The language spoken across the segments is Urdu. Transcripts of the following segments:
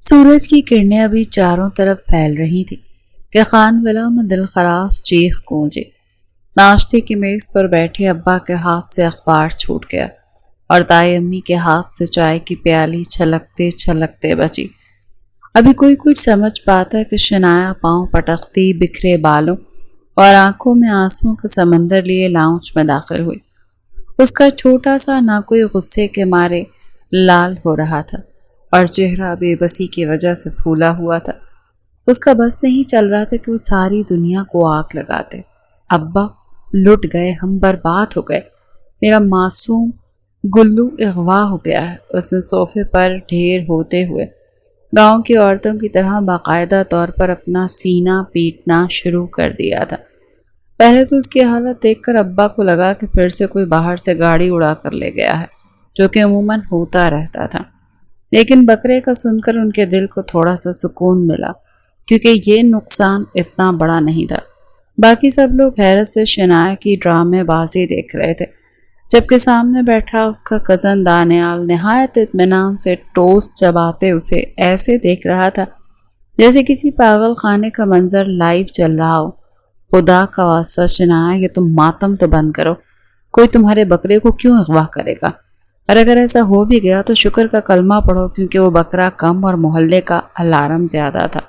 سورج کی کرنیں ابھی چاروں طرف پھیل رہی تھی کہ خان ولا میں دل خراش چیخ گونجے۔ ناشتے کی میز پر بیٹھے ابا کے ہاتھ سے اخبار چھوٹ گیا اور دائی امی کے ہاتھ سے چائے کی پیالی چھلکتے چھلکتے بچی۔ ابھی کوئی کچھ سمجھ پاتا کہ شنایا پاؤں پٹکتی بکھرے بالوں اور آنکھوں میں آنسوؤں کا سمندر لیے لاؤنج میں داخل ہوئی۔ اس کا چھوٹا سا نہ کوئی غصے کے مارے لال ہو رہا تھا اور چہرہ بے بسی کی وجہ سے پھولا ہوا تھا۔ اس کا بس نہیں چل رہا تھا کہ وہ ساری دنیا کو آگ لگاتے۔ ابا لٹ گئے، ہم برباد ہو گئے، میرا معصوم گلو اغوا ہو گیا ہے۔ اس نے صوفے پر ڈھیر ہوتے ہوئے گاؤں کی عورتوں کی طرح باقاعدہ طور پر اپنا سینہ پیٹنا شروع کر دیا تھا۔ پہلے تو اس کی حالت دیکھ کر ابا کو لگا کہ پھر سے کوئی باہر سے گاڑی اڑا کر لے گیا ہے، جو کہ عموماً ہوتا رہتا تھا۔ لیکن بکرے کا سن کر ان کے دل کو تھوڑا سا سکون ملا، کیونکہ یہ نقصان اتنا بڑا نہیں تھا۔ باقی سب لوگ حیرت سے شنایا کی ڈرامے بازی دیکھ رہے تھے، جبکہ سامنے بیٹھا اس کا کزن دانیال نہایت اطمینان سے ٹوسٹ چباتے اسے ایسے دیکھ رہا تھا جیسے کسی پاگل خانے کا منظر لائیو چل رہا ہو۔ خدا کا واسطہ شنایا، یہ تم ماتم تو بند کرو، کوئی تمہارے بکرے کو کیوں اغوا کرے گا؟ اور اگر ایسا ہو بھی گیا تو شکر کا کلمہ پڑھو، کیونکہ وہ بکرا کم اور محلے کا الارم زیادہ تھا۔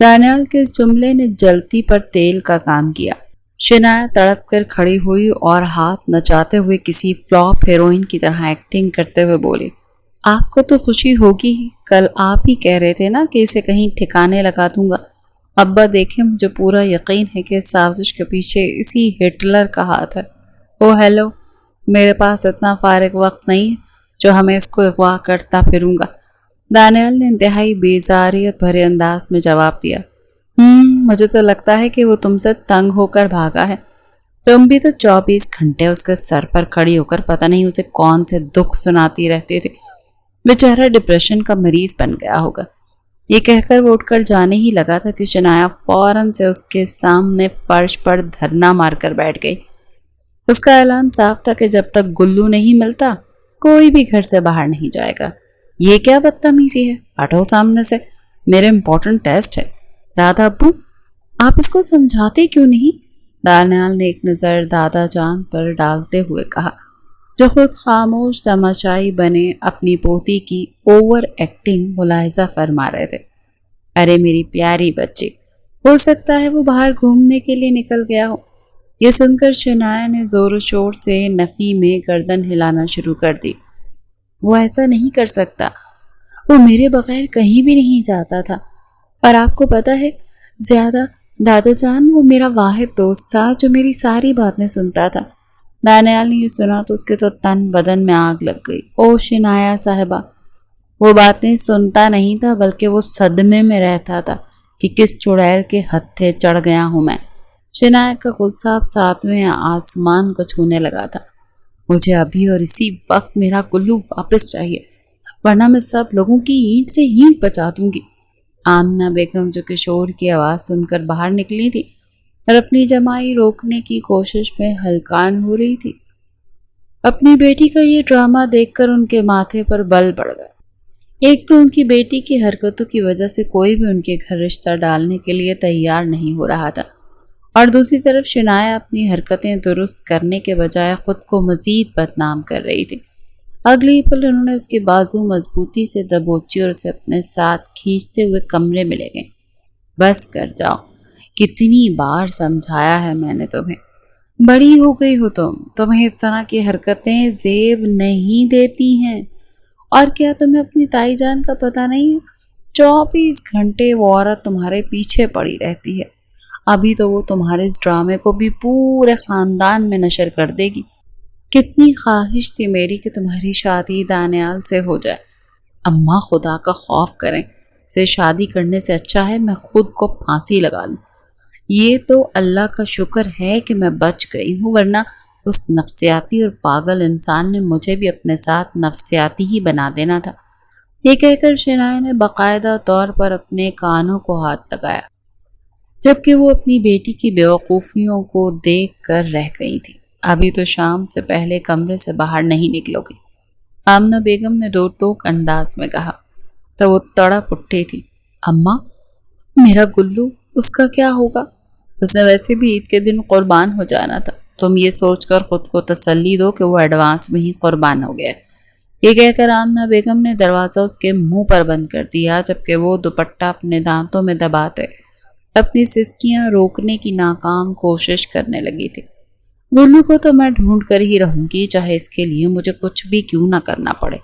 دانیال کے اس جملے نے جلتی پر تیل کا کام کیا۔ شنایا تڑپ کر کھڑی ہوئی اور ہاتھ نچاتے ہوئے کسی فلاپ ہیروئن کی طرح ایکٹنگ کرتے ہوئے بولی، آپ کو تو خوشی ہوگی ہی، کل آپ ہی کہہ رہے تھے نا کہ اسے کہیں ٹھکانے لگا دوں گا۔ ابا دیکھیں، مجھے پورا یقین ہے کہ سازش کے پیچھے اسی ہٹلر کا ہاتھ ہے۔ او ہیلو، میرے پاس اتنا فارغ وقت نہیں ہے جو ہمیں اس کو اغوا کرتا پھروں گا۔ دانیال نے انتہائی بیزاریت بھرے انداز میں جواب دیا، مجھے تو لگتا ہے کہ وہ تم سے تنگ ہو کر بھاگا ہے۔ تم بھی تو 24 گھنٹے اس کے سر پر کھڑی ہو کر پتہ نہیں اسے کون سے دکھ سناتی رہتی تھی۔ بیچارہ ڈپریشن کا مریض بن گیا ہوگا۔ یہ کہہ کر وہ اٹھ کر جانے ہی لگا تھا کہ شنایا فوراً سے اس کے سامنے فرش پر دھرنا مار کر بیٹھ گئی۔ اس کا اعلان صاف تھا کہ جب تک گلو نہیں ملتا کوئی بھی گھر سے باہر نہیں جائے گا۔ یہ کیا بدتمیزی ہے؟ ہٹو سامنے سے، میرے امپورٹنٹ ٹیسٹ ہے۔ دادا ابو، آپ اس کو سمجھاتے کیوں نہیں؟ دانیال نے ایک نظر دادا جان پر ڈالتے ہوئے کہا، جو خود خاموش تماشائی بنے اپنی پوتی کی اوور ایکٹنگ ملاحظہ فرما رہے تھے۔ ارے میری پیاری بچی، ہو سکتا ہے وہ باہر گھومنے کے لیے نکل گیا ہو۔ یہ سن کر شنایا نے زور و شور سے نفی میں گردن ہلانا شروع کر دی۔ وہ ایسا نہیں کر سکتا، وہ میرے بغیر کہیں بھی نہیں جاتا تھا، اور آپ کو پتہ ہے زیادہ دادا جان، وہ میرا واحد دوست تھا جو میری ساری باتیں سنتا تھا۔ دانیال نے یہ سنا تو اس کے تو تن بدن میں آگ لگ گئی۔ او شنایا صاحبہ، وہ باتیں سنتا نہیں تھا بلکہ وہ صدمے میں رہتا تھا کہ کس چڑیل کے ہتھے چڑھ گیا ہوں میں۔ شنایا کا غصہ اب 7ویں آسمان کو چھونے لگا تھا۔ مجھے ابھی اور اسی وقت میرا گلو واپس چاہیے، ورنہ میں سب لوگوں کی اینٹ سے اینٹ بچا دوں گی۔ آمنہ بیگم جو کہ شور کی آواز سن کر باہر نکلی تھی اور اپنی جمائی روکنے کی کوشش میں ہلکان ہو رہی تھی، اپنی بیٹی کا یہ ڈرامہ دیکھ کر ان کے ماتھے پر بل پڑ گیا۔ ایک تو ان کی بیٹی کی حرکتوں کی وجہ سے کوئی بھی ان کے گھر رشتہ ڈالنے کے لیے تیار نہیں ہو رہا تھا، اور دوسری طرف شنایا اپنی حرکتیں درست کرنے کے بجائے خود کو مزید بدنام کر رہی تھی۔ اگلی پل انہوں نے اس کی بازو مضبوطی سے دبوچی اور اسے اپنے ساتھ کھینچتے ہوئے کمرے میں لے گئے۔ بس کر جاؤ، کتنی بار سمجھایا ہے میں نے تمہیں، بڑی ہو گئی ہو تمہیں اس طرح کی حرکتیں زیب نہیں دیتی ہیں۔ اور کیا تمہیں اپنی تائی جان کا پتہ نہیں ہے؟ 24 گھنٹے وہ عورت تمہارے پیچھے پڑی رہتی ہے۔ ابھی تو وہ تمہارے اس ڈرامے کو بھی پورے خاندان میں نشر کر دے گی۔ کتنی خواہش تھی میری کہ تمہاری شادی دانیال سے ہو جائے۔ اماں خدا کا خوف کریں، اسے شادی کرنے سے اچھا ہے میں خود کو پھانسی لگا لوں۔ یہ تو اللہ کا شکر ہے کہ میں بچ گئی ہوں، ورنہ اس نفسیاتی اور پاگل انسان نے مجھے بھی اپنے ساتھ نفسیاتی ہی بنا دینا تھا۔ یہ کہہ کر شنایا نے باقاعدہ طور پر اپنے کانوں کو ہاتھ لگایا، جبکہ وہ اپنی بیٹی کی بیوقوفیوں کو دیکھ کر رہ گئی تھی۔ ابھی تو شام سے پہلے کمرے سے باہر نہیں نکلو گی، آمنہ بیگم نے ڈور ٹوک انداز میں کہا۔ تو وہ تڑپ اٹھی تھی۔ اماں، میرا گلو، اس کا کیا ہوگا؟ اس نے ویسے بھی عید کے دن قربان ہو جانا تھا، تم یہ سوچ کر خود کو تسلی دو کہ وہ ایڈوانس میں ہی قربان ہو گیا۔ یہ کہہ کر آمنہ بیگم نے دروازہ اس کے منہ پر بند کر دیا، جبکہ وہ دوپٹہ اپنے دانتوں میں دباتے اپنی سسکیاں روکنے کی ناکام کوشش کرنے لگی تھی۔ گلو کو تو میں ڈھونڈ کر ہی رہوں گی، چاہے اس کے لیے مجھے کچھ بھی کیوں نہ کرنا پڑے۔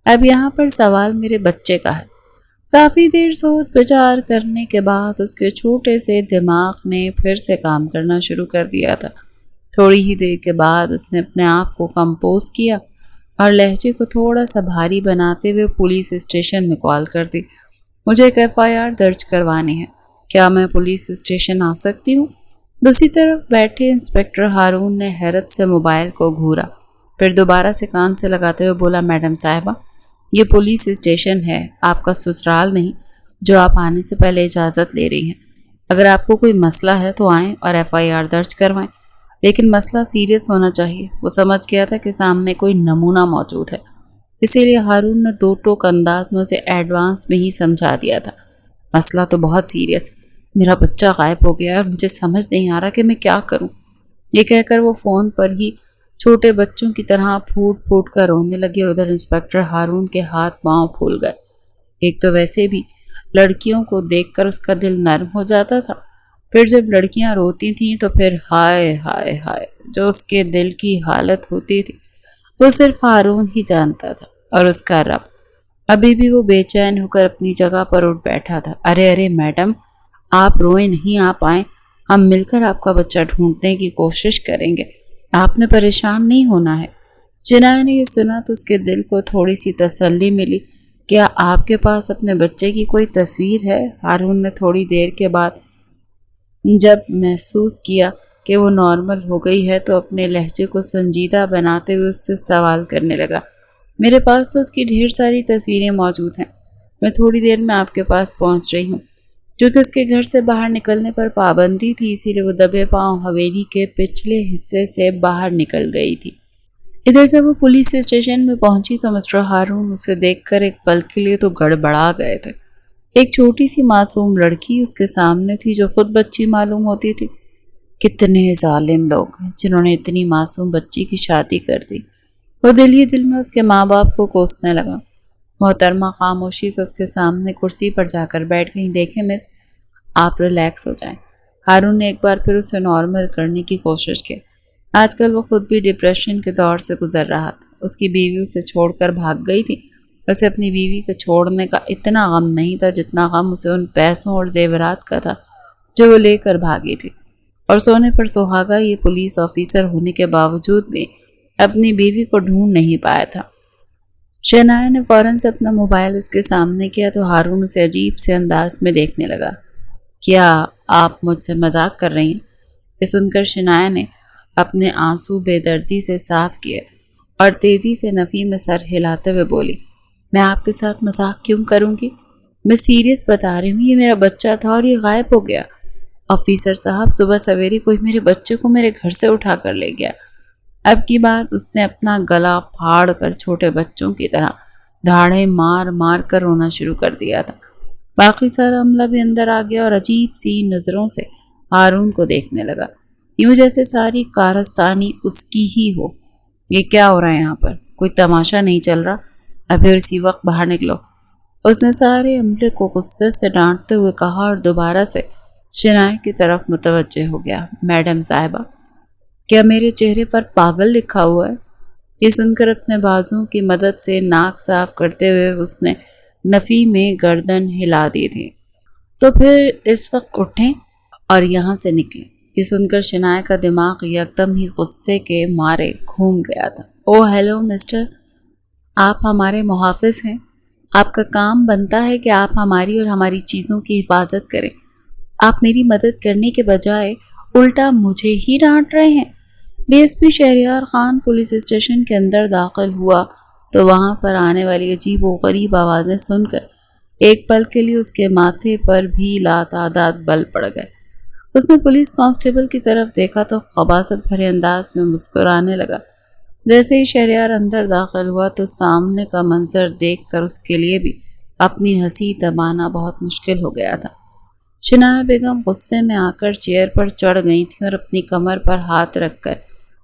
اب یہاں پر سوال میرے بچے کا ہے۔ کافی دیر سوچ بچار کرنے کے بعد اس کے چھوٹے سے دماغ نے پھر سے کام کرنا شروع کر دیا تھا۔ تھوڑی ہی دیر کے بعد اس نے اپنے آپ کو کمپوز کیا اور لہجے کو تھوڑا سا بھاری بناتے ہوئے پولیس اسٹیشن میں کال کر دی۔ مجھے ایک FIR درج کروانی ہے، کیا میں پولیس اسٹیشن آ سکتی ہوں؟ دوسری طرف بیٹھے انسپکٹر ہارون نے حیرت سے موبائل کو گھورا، پھر دوبارہ سے کان سے لگاتے ہوئے بولا، میڈم صاحبہ، یہ پولیس اسٹیشن ہے، آپ کا سسرال نہیں، جو آپ آنے سے پہلے اجازت لے رہی ہیں۔ اگر آپ کو کوئی مسئلہ ہے تو آئیں اور FIR درج کروائیں، لیکن مسئلہ سیریس ہونا چاہیے۔ وہ سمجھ گیا تھا کہ سامنے کوئی نمونہ موجود ہے، اسی لیے ہارون نے دو ٹوک انداز میں اسے ایڈوانس میں ہی سمجھا دیا تھا۔ مسئلہ تو بہت سیریس ہے، میرا بچہ غائب ہو گیا اور مجھے سمجھ نہیں آ رہا کہ میں کیا کروں۔ یہ کہہ کر وہ فون پر ہی چھوٹے بچوں کی طرح پھوٹ پھوٹ کر رونے لگے اور ادھر انسپکٹر ہارون کے ہاتھ پاؤں پھول گئے۔ ایک تو ویسے بھی لڑکیوں کو دیکھ کر اس کا دل نرم ہو جاتا تھا، پھر جب لڑکیاں روتی تھیں تو پھر ہائے ہائے ہائے جو اس کے دل کی حالت ہوتی تھی وہ صرف ہارون ہی جانتا تھا اور اس کا رب۔ ابھی بھی وہ بے چین ہو کر اپنی جگہ پر اٹھ بیٹھا تھا۔ ارے میڈم، آپ روئیں نہیں، آپ آئیں، ہم مل کر آپ کا بچہ ڈھونڈنے کی کوشش کریں گے، آپ نے پریشان نہیں ہونا ہے۔ چنائے نے یہ سنا تو اس کے دل کو تھوڑی سی تسلی ملی۔ کیا آپ کے پاس اپنے بچے کی کوئی تصویر ہے؟ ہارون نے تھوڑی دیر کے بعد جب محسوس کیا کہ وہ نارمل ہو گئی ہے تو اپنے لہجے کو سنجیدہ بناتے ہوئے اس سے سوال کرنے لگا۔ میرے پاس تو اس کی ڈھیر ساری تصویریں موجود ہیں، میں تھوڑی دیر میں آپ کے پاس پہنچ رہی ہوں۔ کیونکہ اس کے گھر سے باہر نکلنے پر پابندی تھی، اسی لیے وہ دبے پاؤں حویلی کے پچھلے حصے سے باہر نکل گئی تھی۔ ادھر جب وہ پولیس اسٹیشن میں پہنچی تو مسٹر ہارون اسے دیکھ کر ایک پل کے لیے تو گڑبڑا گئے تھے۔ ایک چھوٹی سی معصوم لڑکی اس کے سامنے تھی جو خود بچی معلوم ہوتی تھی۔ کتنے ظالم لوگ ہیں جنہوں نے اتنی معصوم بچی کی شادی کر دی۔ وہ دل ہی دل میں اس کے ماں باپ کو کوسنے لگا۔ محترمہ خاموشی سے اس کے سامنے کرسی پر جا کر بیٹھ گئی۔ دیکھیں مس، آپ ریلیکس ہو جائیں۔ ہارون نے ایک بار پھر اسے نارمل کرنے کی کوشش کی۔ آج کل وہ خود بھی ڈپریشن کے دور سے گزر رہا تھا۔ اس کی بیوی اسے چھوڑ کر بھاگ گئی تھی۔ اسے اپنی بیوی کو چھوڑنے کا اتنا غم نہیں تھا جتنا غم اسے ان پیسوں اور زیورات کا تھا جو وہ لے کر بھاگی تھی، اور سونے پر سہاگا یہ پولیس آفیسر ہونے کے باوجود بھی اپنی بیوی کو ڈھونڈ نہیں پایا تھا۔ شہنائی نے فوراً سے اپنا موبائل اس کے سامنے کیا تو ہارون اسے عجیب سے انداز میں دیکھنے لگا۔ کیا آپ مجھ سے مذاق کر رہی ہیں؟ یہ سن کر شہنائی نے اپنے آنسو بے دردی سے صاف کیے اور تیزی سے نفی میں سر ہلاتے ہوئے بولی، میں آپ کے ساتھ مذاق کیوں کروں گی؟ میں سیریس بتا رہی ہوں، یہ میرا بچہ تھا اور یہ غائب ہو گیا۔ آفیسر صاحب، صبح سویرے کوئی میرے بچے کو میرے گھر سے اٹھا کر لے گیا۔ اب کی بات اس نے اپنا گلا پھاڑ کر چھوٹے بچوں کی طرح دھاڑے مار مار کر رونا شروع کر دیا تھا۔ باقی سارا عملہ بھی اندر آ گیا اور عجیب سی نظروں سے ہارون کو دیکھنے لگا، یوں جیسے ساری کارستانی اس کی ہی ہو۔ یہ کیا ہو رہا ہے یہاں پر؟ کوئی تماشا نہیں چل رہا؟ ابھی اسی وقت باہر نکلو۔ اس نے سارے عملے کو غصے سے ڈانٹتے ہوئے کہا اور دوبارہ سے شہنائی کی طرف متوجہ ہو گیا۔ میڈم صاحبہ، کیا میرے چہرے پر پاگل لکھا ہوا ہے؟ یہ سن کر اپنے بازوں کی مدد سے ناک صاف کرتے ہوئے اس نے نفی میں گردن ہلا دی تھی۔ تو پھر اس وقت اٹھیں اور یہاں سے نکلیں۔ یہ سن کر شہنائی کا دماغ یکدم ہی غصے کے مارے گھوم گیا تھا۔ او ہیلو مسٹر، آپ ہمارے محافظ ہیں، آپ کا کام بنتا ہے کہ آپ ہماری اور ہماری چیزوں کی حفاظت کریں۔ آپ میری مدد کرنے کے بجائے الٹا مجھے ہی ڈانٹ رہے ہیں۔ DSP Shahryar Khan police station کے اندر داخل ہوا تو وہاں پر آنے والی عجیب و غریب آوازیں سن کر ایک پل کے لیے اس کے ماتھے پر بھی لاتعداد بل پڑ گئے۔ اس نے پولیس کانسٹیبل کی طرف دیکھا تو خباثت بھرے انداز میں مسکرانے لگا۔ جیسے ہی شہریار اندر داخل ہوا تو سامنے کا منظر دیکھ کر اس کے لیے بھی اپنی ہنسی دبانا بہت مشکل ہو گیا تھا۔ شنایا بیگم غصے میں آ کر چیئر پر چڑھ گئی تھیں اور اپنی کمر پر ہاتھ رکھ کر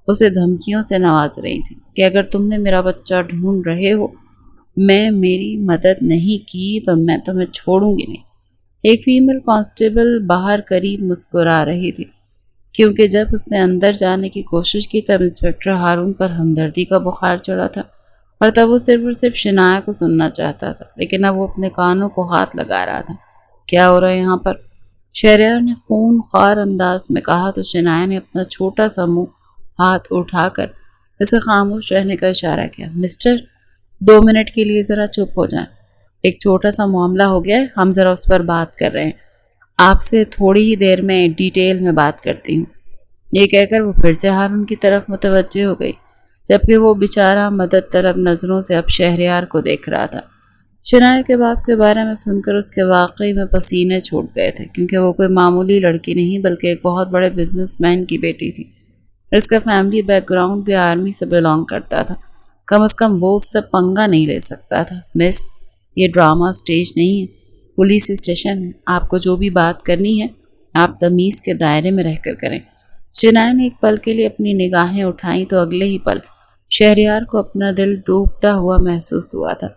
اسے دھمکیوں سے نواز رہی تھیں کہ اگر تم نے میرا بچہ ڈھونڈ رہے ہو، میں میری مدد نہیں کی تو میں تمہیں چھوڑوں گی نہیں۔ ایک فیمیل کانسٹیبل باہر قریب مسکرا رہی تھی، کیونکہ جب اس نے اندر جانے کی کوشش کی تب انسپکٹر ہارون پر ہمدردی کا بخار چڑھا تھا، اور تب وہ صرف اور صرف شنایا کو سننا چاہتا تھا، لیکن اب وہ اپنے کانوں کو ہاتھ لگا رہا تھا۔ کیا ہو رہا ہے یہاں پر؟ شہریار نے خون خوار انداز میں کہا تو شنایا نے اپنا چھوٹا سا منہ ہاتھ اٹھا کر اسے خاموش رہنے کا اشارہ کیا۔ مسٹر، 2 منٹ کے لیے ذرا چپ ہو جائیں، ایک چھوٹا سا معاملہ ہو گیا ہے، ہم ذرا اس پر بات کر رہے ہیں، آپ سے تھوڑی ہی دیر میں ڈیٹیل میں بات کرتی ہوں۔ یہ کہہ کر وہ پھر سے ہارون کی طرف متوجہ ہو گئی، جبکہ وہ بیچارہ مدد طلب نظروں سے اب شہریار کو دیکھ رہا تھا۔ شنایا کے باپ کے بارے میں سن کر اس کے واقعی میں پسینے چھوٹ گئے تھے، کیونکہ وہ کوئی معمولی لڑکی نہیں بلکہ ایک بہت بڑے بزنس مین کی بیٹی تھی۔ اس کا فیملی بیک گراؤنڈ بھی آرمی سے بلانگ کرتا تھا، کم از کم وہ اس سے پنگا نہیں لے سکتا تھا۔ مس، یہ ڈرامہ سٹیج نہیں ہے، پولیس اسٹیشن ہے، آپ کو جو بھی بات کرنی ہے آپ تمیز کے دائرے میں رہ کر کریں۔ شنایا نے ایک پل کے لیے اپنی نگاہیں اٹھائیں تو اگلے ہی پل شہریار کو اپنا دل ڈوبتا ہوا محسوس ہوا تھا۔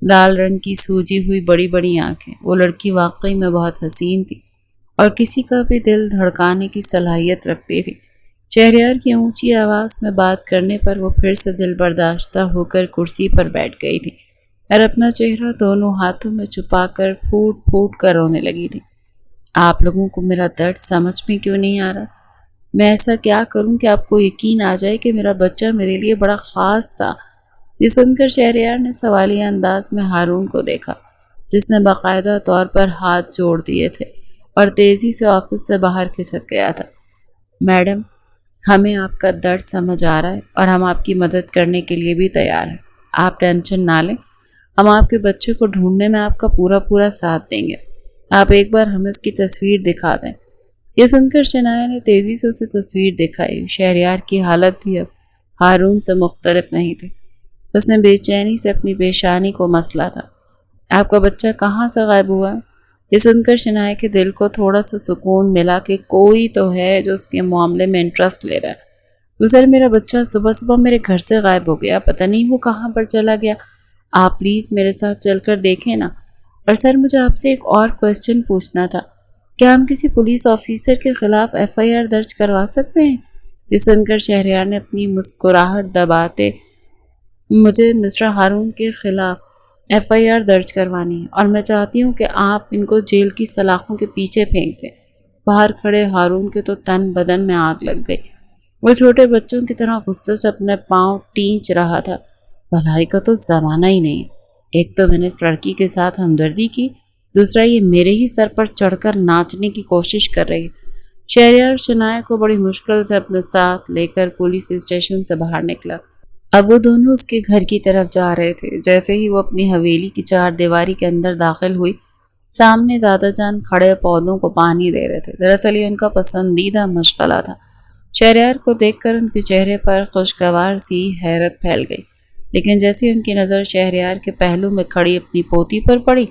لال رنگ کی سوجی ہوئی بڑی بڑی آنکھیں، وہ لڑکی واقعی میں بہت حسین تھی اور کسی کا بھی دل دھڑکانے کی صلاحیت رکھتی تھی۔ شہریار کی اونچی آواز میں بات کرنے پر وہ پھر سے دل برداشتہ ہو کر کرسی پر بیٹھ گئی تھی اور اپنا چہرہ دونوں ہاتھوں میں چھپا کر پھوٹ پھوٹ کر رونے لگی تھی۔ آپ لوگوں کو میرا درد سمجھ میں کیوں نہیں آ رہا؟ میں ایسا کیا کروں کہ آپ کو یقین آ جائے کہ میرا بچہ میرے لیے بڑا خاص تھا؟ یہ سن کر شہریار نے سوالیہ انداز میں ہارون کو دیکھا، جس نے باقاعدہ طور پر ہاتھ جوڑ دیے تھے اور تیزی سے آفس سے باہر کھسک گیا تھا۔ میڈم، ہمیں آپ کا درد سمجھ آ رہا ہے اور ہم آپ کی مدد کرنے کے لیے بھی تیار ہیں، آپ ٹینشن نہ لیں، ہم آپ کے بچے کو ڈھونڈنے میں آپ کا پورا ساتھ دیں گے، آپ ایک بار ہمیں اس کی تصویر دکھا دیں۔ یہ سن کر شنایا نے تیزی سے اسے تصویر دکھائی۔ شہریار کی حالت بھی اب ہارون سے مختلف نہیں تھی، اس نے بے چینی سے اپنی پیشانی کو مسلا تھا۔ آپ کا بچہ کہاں سے غائب ہوا ہے؟ یہ سن کر شنایا کے دل کو تھوڑا سا سکون ملا کہ کوئی تو ہے جو اس کے معاملے میں انٹرسٹ لے رہا ہے۔ تو سر، میرا بچہ صبح میرے گھر سے غائب ہو گیا، پتہ نہیں وہ کہاں پر چلا گیا، آپ پلیز میرے ساتھ چل کر دیکھیں نا۔ اور سر، مجھے آپ سے ایک اور کویسچن پوچھنا تھا، کیا ہم کسی پولیس آفیسر کے خلاف FIR درج کروا سکتے ہیں؟ یہ سن کر شہریار نے اپنی مسکراہٹ دباتے، مجھے مسٹر ہارون کے خلاف FIR درج کروانی ہے اور میں چاہتی ہوں کہ آپ ان کو جیل کی سلاخوں کے پیچھے پھینک دیں۔ باہر کھڑے ہارون کے تو تن بدن میں آگ لگ گئی، وہ چھوٹے بچوں کی طرح غصے سے اپنے پاؤں ٹینچ رہا تھا۔ بھلائی کا تو زمانہ ہی نہیں، ایک تو میں نے اس لڑکی کے ساتھ ہمدردی کی، دوسرا یہ میرے ہی سر پر چڑھ کر ناچنے کی کوشش کر رہی۔ شہریار شنایا کو بڑی مشکل سے اپنے ساتھ لے کر پولیس اسٹیشن سے باہر نکلا۔ اب وہ دونوں اس کے گھر کی طرف جا رہے تھے۔ جیسے ہی وہ اپنی حویلی کی 4 دیواری کے اندر داخل ہوئی، سامنے دادا جان کھڑے پودوں کو پانی دے رہے تھے۔ دراصل یہ ان کا پسندیدہ مشغلہ تھا۔ شہریار کو دیکھ کر ان کے چہرے پر خوشگوار سی حیرت پھیل گئی، لیکن جیسے ان کی نظر شہریار کے پہلو میں کھڑی اپنی پوتی پر پڑی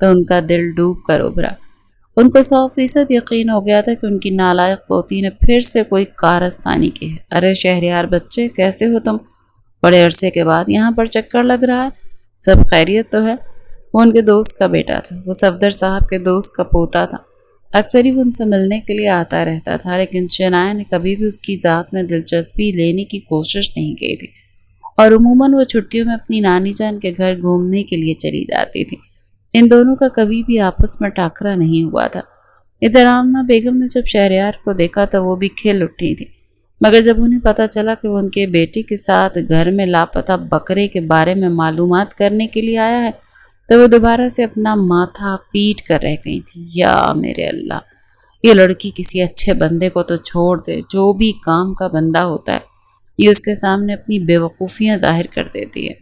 تو ان کا دل ڈوب کر ابھرا۔ ان کو 100% یقین ہو گیا تھا کہ ان کی نالائق پوتی نے پھر سے کوئی کارستانی کی ہے۔ ارے شہریار بچے، کیسے ہو تم؟ بڑے عرصے کے بعد یہاں پر چکر لگ رہا ہے، سب خیریت تو ہے؟ وہ ان کے دوست کا بیٹا تھا، وہ صفدر صاحب کے دوست کا پوتا تھا۔ اکثر ہی وہ ان سے ملنے کے لیے آتا رہتا تھا، لیکن شنایا نے کبھی بھی اس کی ذات میں دلچسپی لینے کی کوشش نہیں کی تھی، اور عموماً وہ چھٹیوں میں اپنی نانی جان کے گھر گھومنے کے لیے چلی جاتی تھی۔ ان دونوں کا کبھی بھی آپس میں ٹاکرا نہیں ہوا تھا۔ ادھر آمنہ بیگم نے جب شہریار کو دیکھا تو وہ بھی کھل اٹھی تھی، مگر جب انہیں پتہ چلا کہ وہ ان کے بیٹے کے ساتھ گھر میں لاپتہ بکرے کے بارے میں معلومات کرنے کے لیے آیا ہے تو وہ دوبارہ سے اپنا ماتھا پیٹ کر رہ گئی تھی۔ یا میرے اللہ، یہ لڑکی کسی اچھے بندے کو تو چھوڑ دے، جو بھی کام کا بندہ ہوتا ہے یہ اس کے سامنے اپنی بے وقوفیاں ظاہر کر دیتی ہے۔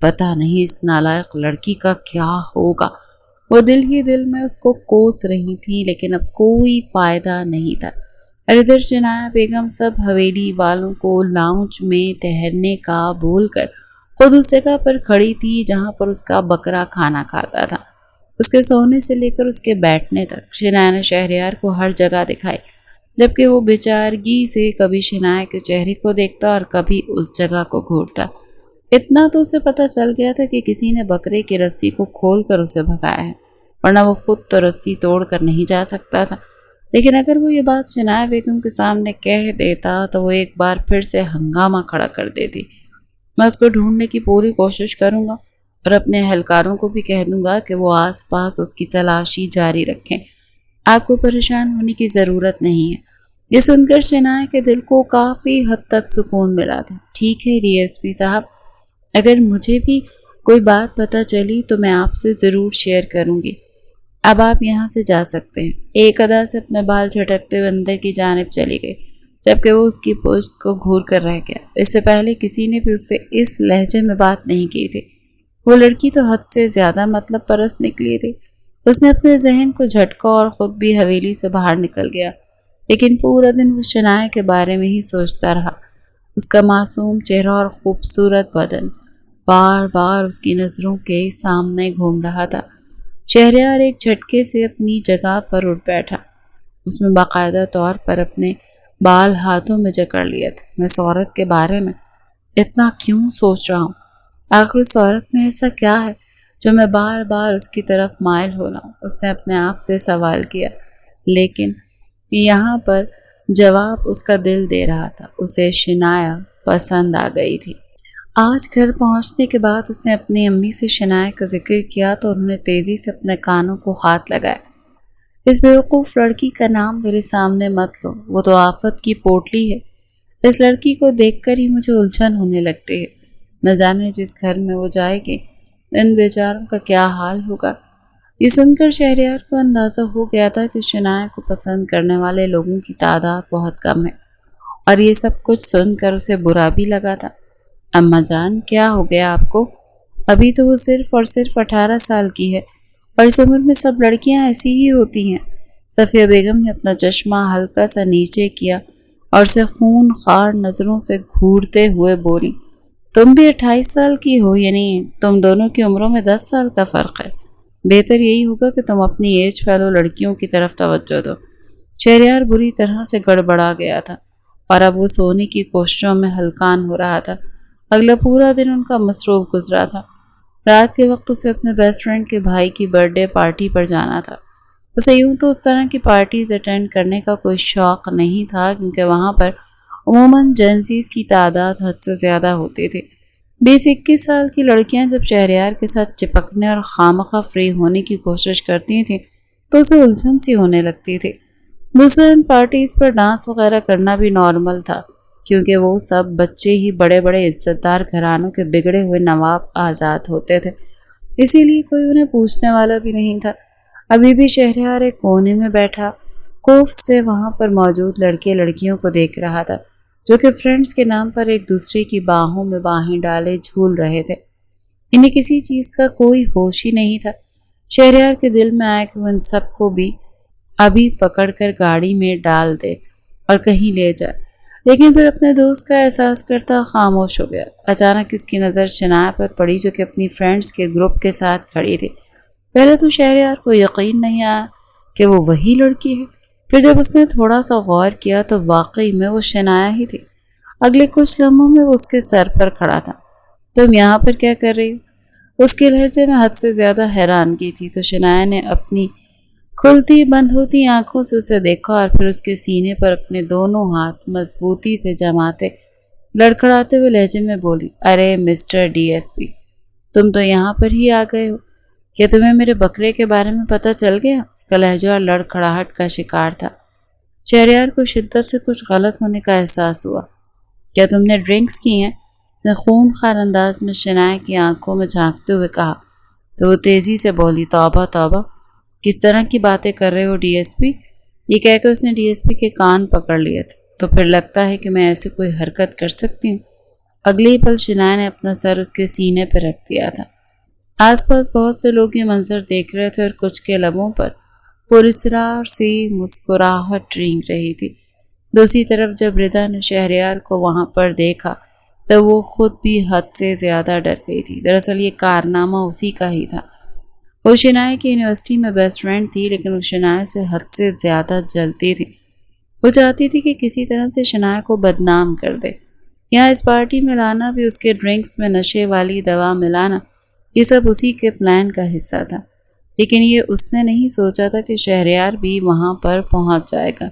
پتہ نہیں اس نالائق لڑکی کا کیا ہوگا۔ وہ دل ہی دل میں اس کو کوس رہی تھی، لیکن اب کوئی فائدہ نہیں تھا۔ اور ادھر شنایا بیگم سب حویلی والوں کو لاؤنج میں ٹہرنے کا بول کر خود اس جگہ پر کھڑی تھی جہاں پر اس کا بکرا کھانا کھاتا تھا۔ اس کے سونے سے لے کر اس کے بیٹھنے تک شنایا نے شہریار کو ہر جگہ دکھائی، جبکہ وہ بیچارگی سے کبھی شنایا کے چہرے کو دیکھتا اور کبھی اس جگہ کو گھورتا۔ اتنا تو اسے پتہ چل گیا تھا کہ کسی نے بکرے کی رسی کو کھول کر اسے بھگایا ہے، ورنہ وہ خود تو رسی توڑ کر نہیں جا سکتا تھا۔ لیکن اگر وہ یہ بات شنایا بیگم کے سامنے کہہ دیتا تو وہ ایک بار پھر سے ہنگامہ کھڑا کر دیتی۔ میں اس کو ڈھونڈنے کی پوری کوشش کروں گا اور اپنے اہلکاروں کو بھی کہہ دوں گا کہ وہ آس پاس اس کی تلاشی جاری رکھیں۔ آپ کو پریشان ہونے کی ضرورت نہیں ہے۔ یہ سن کر شنایا کے دل کو کافی حد تک سکون ملا تھا۔ ٹھیک ہے ڈی ایس پی صاحب، اگر مجھے بھی کوئی بات پتہ چلی تو میں آپ سے ضرور شیئر کروں گی۔ اب آپ یہاں سے جا سکتے ہیں۔ ایک ادا سے اپنے بال جھٹکتے ہوئے اندر کی جانب چلی گئی، جبکہ وہ اس کی پشت کو گھور کر رہ گیا۔ اس سے پہلے کسی نے بھی اس سے اس لہجے میں بات نہیں کی تھی۔ وہ لڑکی تو حد سے زیادہ مطلب پرست نکلی تھی۔ اس نے اپنے ذہن کو جھٹکا اور خود بھی حویلی سے باہر نکل گیا، لیکن پورا دن وہ شنایا کے بارے میں ہی سوچتا رہا۔ اس کا معصوم چہرہ اور خوبصورت بدن بار بار اس کی نظروں کے سامنے گھوم رہا تھا۔ شہریار ایک جھٹکے سے اپنی جگہ پر اٹھ بیٹھا۔ اس میں باقاعدہ طور پر اپنے بال ہاتھوں میں جکڑ لیے تھے۔ میں اس عورت کے بارے میں اتنا کیوں سوچ رہا ہوں؟ آخر اس عورت میں ایسا کیا ہے جو میں بار بار اس کی طرف مائل ہو رہا ہوں؟ اس نے اپنے آپ سے سوال کیا، لیکن یہاں پر جواب اس کا دل دے رہا تھا۔ اسے شنایا پسند آ گئی تھی۔ آج گھر پہنچنے کے بعد اس نے اپنی امی سے شنایا کا ذکر کیا تو انہوں نے تیزی سے اپنے کانوں کو ہاتھ لگایا۔ اس بیوقوف لڑکی کا نام میرے سامنے مت لو، وہ تو آفت کی پوٹلی ہے۔ اس لڑکی کو دیکھ کر ہی مجھے الجھن ہونے لگتی ہے۔ نہ جانے جس گھر میں وہ جائے گی ان بیچاروں کا کیا حال ہوگا۔ یہ سن کر شہریار کو اندازہ ہو گیا تھا کہ شنایا کو پسند کرنے والے لوگوں کی تعداد بہت کم ہے، اور یہ سب کچھ سن کر اسے برا بھی لگا تھا۔ اماں جان، کیا ہو گیا آپ کو؟ ابھی تو وہ صرف اور صرف 18 سال کی ہے، اور اس عمر میں سب لڑکیاں ایسی ہی ہوتی ہیں۔ صفیہ بیگم نے اپنا چشمہ ہلکا سا نیچے کیا اور اسے خون خوار نظروں سے گھورتے ہوئے بولی، تم بھی 28 سال کی ہو، یعنی تم دونوں کی عمروں میں 10 سال کا فرق ہے۔ بہتر یہی ہوگا کہ تم اپنی ایج فیلو لڑکیوں کی طرف توجہ دو۔ شہریار بری طرح سے گڑبڑا گیا تھا اور اب وہ سونے کی کوششوں میں ہلکان ہو رہا تھا۔ اگلا پورا دن ان کا مصروف گزرا تھا۔ رات کے وقت اسے اپنے بیسٹ فرینڈ کے بھائی کی برتھ ڈے پارٹی پر جانا تھا۔ اسے یوں تو اس طرح کی پارٹیز اٹینڈ کرنے کا کوئی شوق نہیں تھا، کیونکہ وہاں پر عموماً جنسیز کی تعداد حد سے زیادہ ہوتی تھی۔ 20-21 سال کی لڑکیاں جب شہریار کے ساتھ چپکنے اور خامخواہ فری ہونے کی کوشش کرتی تھیں تو اسے الجھن سی ہونے لگتی تھی۔ دوسرے دن پارٹیز پر ڈانس وغیرہ کرنا بھی نارمل تھا، کیونکہ وہ سب بچے ہی بڑے بڑے عزت دار گھرانوں کے بگڑے ہوئے نواب آزاد ہوتے تھے، اسی لیے کوئی انہیں پوچھنے والا بھی نہیں تھا۔ ابھی بھی شہریار ایک کونے میں بیٹھا کوفت سے وہاں پر موجود لڑکے لڑکیوں کو دیکھ رہا تھا، جو کہ فرینڈز کے نام پر ایک دوسرے کی باہوں میں باہیں ڈالے جھول رہے تھے۔ انہیں کسی چیز کا کوئی ہوش ہی نہیں تھا۔ شہریار کے دل میں آیا کہ وہ ان سب کو بھی ابھی پکڑ کر گاڑی میں ڈال دے اور کہیں لے جائے، لیکن پھر اپنے دوست کا احساس کرتا خاموش ہو گیا۔ اچانک اس کی نظر شنایا پر پڑی، جو کہ اپنی فرینڈز کے گروپ کے ساتھ کھڑی تھی۔ پہلے تو شہریار کو یقین نہیں آیا کہ وہ وہی لڑکی ہے، پھر جب اس نے تھوڑا سا غور کیا تو واقعی میں وہ شنایا ہی تھی۔ اگلے کچھ لمحوں میں وہ اس کے سر پر کھڑا تھا۔ تم یہاں پر کیا کر رہی ہو؟ اس کے لہجے میں حد سے زیادہ حیرانگی تھی، تو شنایا نے اپنی کھلتی بند ہوتی آنکھوں سے اسے دیکھا اور پھر اس کے سینے پر اپنے دونوں ہاتھ مضبوطی سے جماتے لڑکھڑاتے ہوئے لہجے میں بولی، ارے مسٹر ڈی ایس پی، تم تو یہاں پر ہی آ گئے ہو۔ کیا تمہیں میرے بکرے کے بارے میں پتہ چل گیا؟ اس کا لہجہ اور لڑکھڑاہٹ کا شکار تھا۔ شہریار کو شدت سے کچھ غلط ہونے کا احساس ہوا۔ کیا تم نے ڈرنکس کی ہیں؟ اس نے خون خوار انداز میں شنایا کی آنکھوں میں جھانکتے ہوئے کہا، تو وہ تیزی سے بولی، توبہ توبہ، کس طرح کی باتیں کر رہے ہو ڈی ایس پی؟ یہ کہہ کر اس نے ڈی ایس پی کے کان پکڑ لیے تھے۔ تو پھر لگتا ہے کہ میں ایسے کوئی حرکت کر سکتی ہوں؟ اگلے ہی پل شنایا نے اپنا سر اس کے سینے پہ رکھ دیا تھا۔ آس پاس بہت سے لوگ یہ منظر دیکھ رہے تھے اور کچھ کے لبوں پر پراسرار سی مسکراہٹ رینگ رہی تھی۔ دوسری طرف جب ردا نے شہریار کو وہاں پر دیکھا تو وہ خود بھی حد سے زیادہ ڈر گئی تھی۔ دراصل یہ کارنامہ اسی کا ہی تھا۔ وہ شنائے کی یونیورسٹی میں بیسٹ فرینڈ تھی، لیکن وہ شنائے سے حد سے زیادہ جلتی تھی۔ وہ چاہتی تھی کہ کسی طرح سے شنائے کو بدنام کر دے۔ یہاں اس پارٹی میں لانا بھی، اس کے ڈرنکس میں نشے والی دوا ملانا، یہ سب اسی کے پلان کا حصہ تھا۔ لیکن یہ اس نے نہیں سوچا تھا کہ شہریار بھی وہاں پر پہنچ جائے گا۔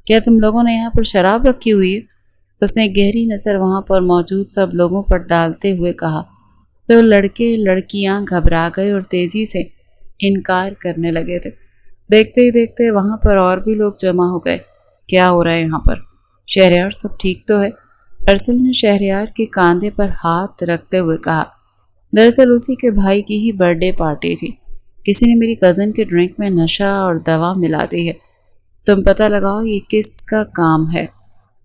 کیا تم لوگوں نے یہاں پر شراب رکھی ہوئی ہے؟ اس نے گہری نظر وہاں پر موجود سب لوگوں پر ڈالتے ہوئے کہا۔ تو لڑکے لڑکیاں گھبرا گئے اور تیزی سے انکار کرنے لگے تھے۔ دیکھتے ہی دیکھتے وہاں پر اور بھی لوگ جمع ہو گئے۔ کیا ہو رہا ہے یہاں پر؟ شہریار سب ٹھیک تو ہے؟ ارسل نے شہریار کے کاندھے پر ہاتھ رکھتے ہوئے کہا۔ دراصل اسی کے بھائی کی ہی برتھ ڈے پارٹی تھی۔ کسی نے میری کزن کے ڈرنک میں نشہ اور دوا ملا دی ہے۔ تم پتہ لگاؤ یہ کس کا کام ہے،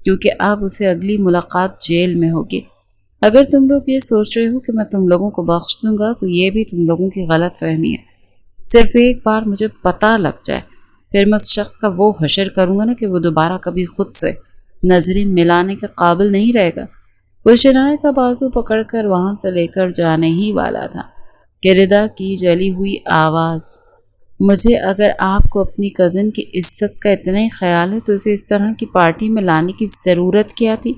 کیونکہ اب اسے اگلی ملاقات جیل میں ہوگی۔ اگر تم لوگ یہ سوچ رہے ہو کہ میں تم لوگوں کو بخش دوں گا تو یہ بھی تم لوگوں کی غلط فہمی ہے۔ صرف ایک بار مجھے پتہ لگ جائے، پھر میں اس شخص کا وہ حشر کروں گا نا کہ وہ دوبارہ کبھی خود سے نظریں ملانے کے قابل نہیں رہے گا۔ وہ شنائے کا بازو پکڑ کر وہاں سے لے کر جانے ہی والا تھا کہ ردا کی جلی ہوئی آواز، مجھے اگر آپ کو اپنی کزن کی عزت کا اتنا ہی خیال ہے تو اسے اس طرح کی پارٹی میں لانے کی ضرورت کیا تھی؟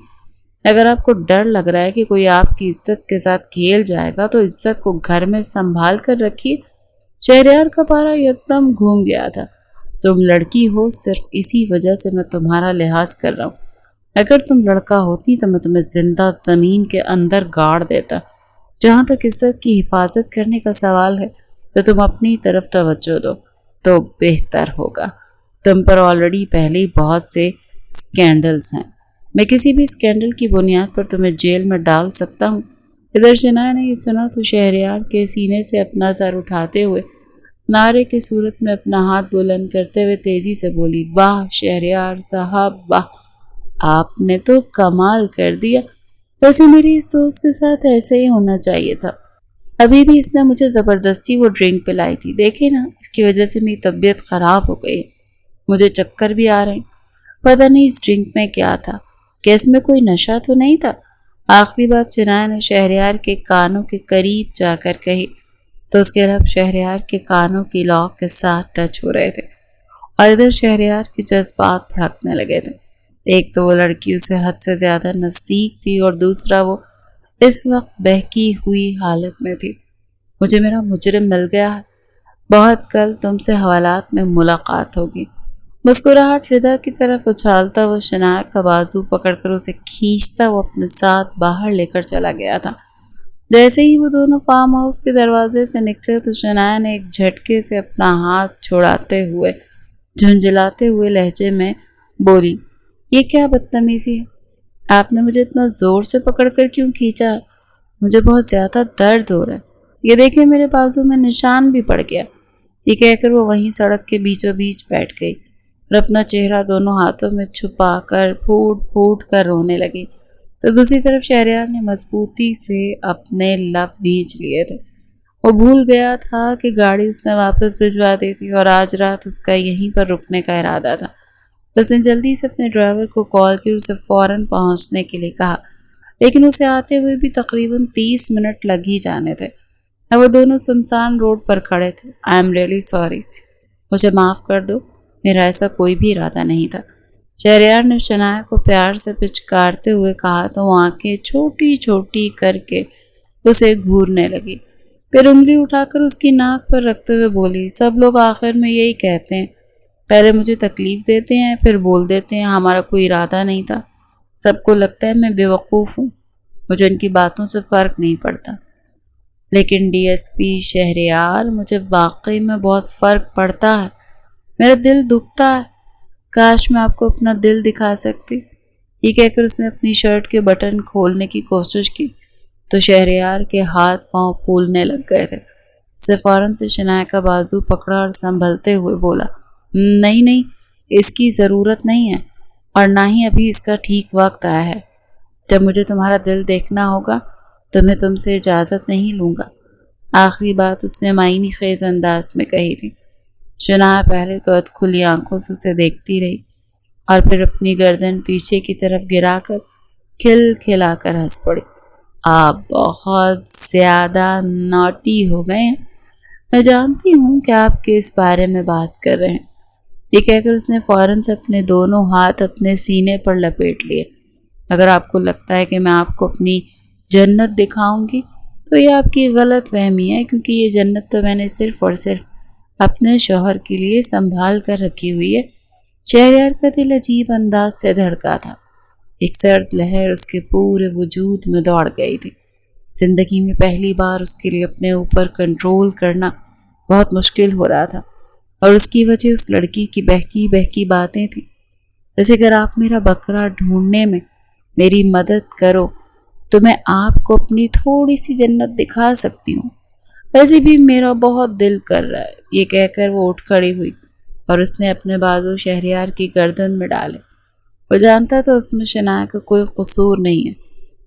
اگر آپ کو ڈر لگ رہا ہے کہ کوئی آپ کی عزت کے ساتھ کھیل جائے گا تو عزت کو گھر میں سنبھال کر رکھیے۔ شہریار کا پارا یکدم گھوم گیا تھا۔ تم لڑکی ہو، صرف اسی وجہ سے میں تمہارا لحاظ کر رہا ہوں۔ اگر تم لڑکا ہوتی تو میں تمہیں زندہ زمین کے اندر گاڑ دیتا۔ جہاں تک عزت کی حفاظت کرنے کا سوال ہے تو تم اپنی طرف توجہ دو تو بہتر ہوگا۔ تم پر آلریڈی پہلے ہی بہت سے سکینڈلز ہیں۔ میں کسی بھی سکینڈل کی بنیاد پر تمہیں جیل میں ڈال سکتا ہوں۔ ادھر شنائے نے یہ سنا تو شہریار کے سینے سے اپنا سر اٹھاتے ہوئے نعرے کی صورت میں اپنا ہاتھ بلند کرتے ہوئے تیزی سے بولی، واہ شہریار صاحب واہ، آپ نے تو کمال کر دیا۔ ویسے میری اس دوست کے ساتھ ایسے ہی ہونا چاہیے تھا۔ ابھی بھی اس نے مجھے زبردستی وہ ڈرنک پلائی تھی، دیکھے نا اس کی وجہ سے میری طبیعت خراب ہو گئی، مجھے چکر بھی آ رہے ہیں۔ پتہ نہیں اس ڈرنک میں کیا تھا، کہ اس میں کوئی نشہ تو نہیں تھا؟ آخری بات شنائے نے شہریار کے کانوں کے قریب جا کر کہی تو اس کے لب شہریار کے کانوں کی لاک کے ساتھ ٹچ ہو رہے تھے اور ادھر شہریار کے جذبات بھڑکنے لگے تھے۔ ایک تو وہ لڑکی اسے حد سے زیادہ نزدیک تھی اور دوسرا وہ اس وقت بہکی ہوئی حالت میں تھی۔ مجھے میرا مجرم مل گیا ہے، بہت کل تم سے حوالات میں ملاقات ہوگی۔ مسکراہٹ ردا کی طرف اچھالتا وہ شنائے کا بازو پکڑ کر اسے کھینچتا وہ اپنے ساتھ باہر لے کر چلا گیا تھا۔ جیسے ہی وہ دونوں فارم ہاؤس کے دروازے سے نکلے تو شنائے نے ایک جھٹکے سے اپنا ہاتھ چھڑاتے ہوئے جھنجھلاتے ہوئے لہجے میں بولی، یہ کیا بدتمیزی ہے؟ آپ نے مجھے اتنا زور سے پکڑ کر کیوں کھینچا؟ مجھے بہت زیادہ درد ہو رہا ہے، یہ دیکھیں میرے بازو میں نشان بھی پڑ گیا۔ یہ کہہ کر وہ وہیں سڑک کے بیچوں بیچ بیٹھ گئی اور اپنا چہرہ دونوں ہاتھوں میں چھپا کر پھوٹ پھوٹ کر رونے لگی۔ تو دوسری طرف شہریار نے مضبوطی سے اپنے لب بھینچ لیے تھے۔ وہ بھول گیا تھا کہ گاڑی اس نے واپس بھجوا دی تھی اور آج رات اس کا یہیں پر رکنے کا ارادہ تھا۔ اس نے جلدی سے اپنے ڈرائیور کو کال کی اور اسے فوراً پہنچنے کے لیے کہا، لیکن اسے آتے ہوئے بھی تقریباً 30 منٹ لگ ہی جانے تھے۔ اب وہ دونوں سنسان روڈ پر کھڑے تھے۔ آئی ایم ریئلی سوری، مجھے معاف کر دو، میرا ایسا کوئی بھی ارادہ نہیں تھا۔ شہریار نے شنائے کو پیار سے پچکارتے ہوئے کہا تو وہ آنکھیں چھوٹی چھوٹی کر کے اسے گھورنے لگی، پھر انگلی اٹھا کر اس کی ناک پر رکھتے ہوئے بولی، سب لوگ آخر میں یہی کہتے ہیں، پہلے مجھے تکلیف دیتے ہیں پھر بول دیتے ہیں ہمارا کوئی ارادہ نہیں تھا۔ سب کو لگتا ہے میں بے وقوف ہوں، مجھے ان کی باتوں سے فرق نہیں پڑتا، لیکن ڈی ایس پی شہریار مجھے واقعی میں بہت فرق پڑتا ہے، میرا دل دکھتا ہے، کاش میں آپ کو اپنا دل دکھا سکتی۔ یہ کہہ کر اس نے اپنی شرٹ کے بٹن کھولنے کی کوشش کی تو شہریار کے ہاتھ پاؤں پھولنے لگ گئے تھے۔ اسے فوراً سے شنائے کا بازو پکڑا اور سنبھلتے ہوئے بولا، نہیں نہیں، اس کی ضرورت نہیں ہے اور نہ ہی ابھی اس کا ٹھیک وقت آیا ہے۔ جب مجھے تمہارا دل دیکھنا ہوگا تو میں تم سے اجازت نہیں لوں گا۔ آخری بات اس نے معنی خیز انداز میں کہی تھی۔ شنائے پہلے تو اد کھلی آنکھوں سے اسے دیکھتی رہی اور پھر اپنی گردن پیچھے کی طرف گرا کر کھل کھلا کر ہنس پڑی۔ آپ بہت زیادہ ناٹی ہو گئے ہیں، میں جانتی ہوں کہ آپ کس بارے میں بات کر رہے ہیں۔ یہ کہہ کر اس نے فوراً سے اپنے دونوں ہاتھ اپنے سینے پر لپیٹ لیے۔ اگر آپ کو لگتا ہے کہ میں آپ کو اپنی جنت دکھاؤں گی تو یہ آپ کی غلط فہمی ہے، کیونکہ یہ جنت تو میں نے صرف اور صرف اپنے شوہر کے لیے سنبھال کر رکھی ہوئی ہے۔ شہریار کا دل عجیب انداز سے دھڑکا تھا۔ ایک سرد لہر اس کے پورے وجود میں دوڑ گئی تھی۔ زندگی میں پہلی بار اس کے لیے اپنے اوپر کنٹرول کرنا بہت مشکل ہو رہا تھا، اور اس کی وجہ اس لڑکی کی بہکی بہکی باتیں تھیں۔ جیسے اگر آپ میرا بکرا ڈھونڈنے میں میری مدد کرو تو میں آپ کو اپنی تھوڑی سی جنت دکھا سکتی ہوں۔ ویسے بھی میرا بہت دل کر رہا ہے۔ یہ کہہ کر وہ اٹھ کھڑی ہوئی اور اس نے اپنے بازو شہریار کی گردن میں ڈالے۔ وہ جانتا تھا اس میں شنایا کا کوئی قصور نہیں ہے۔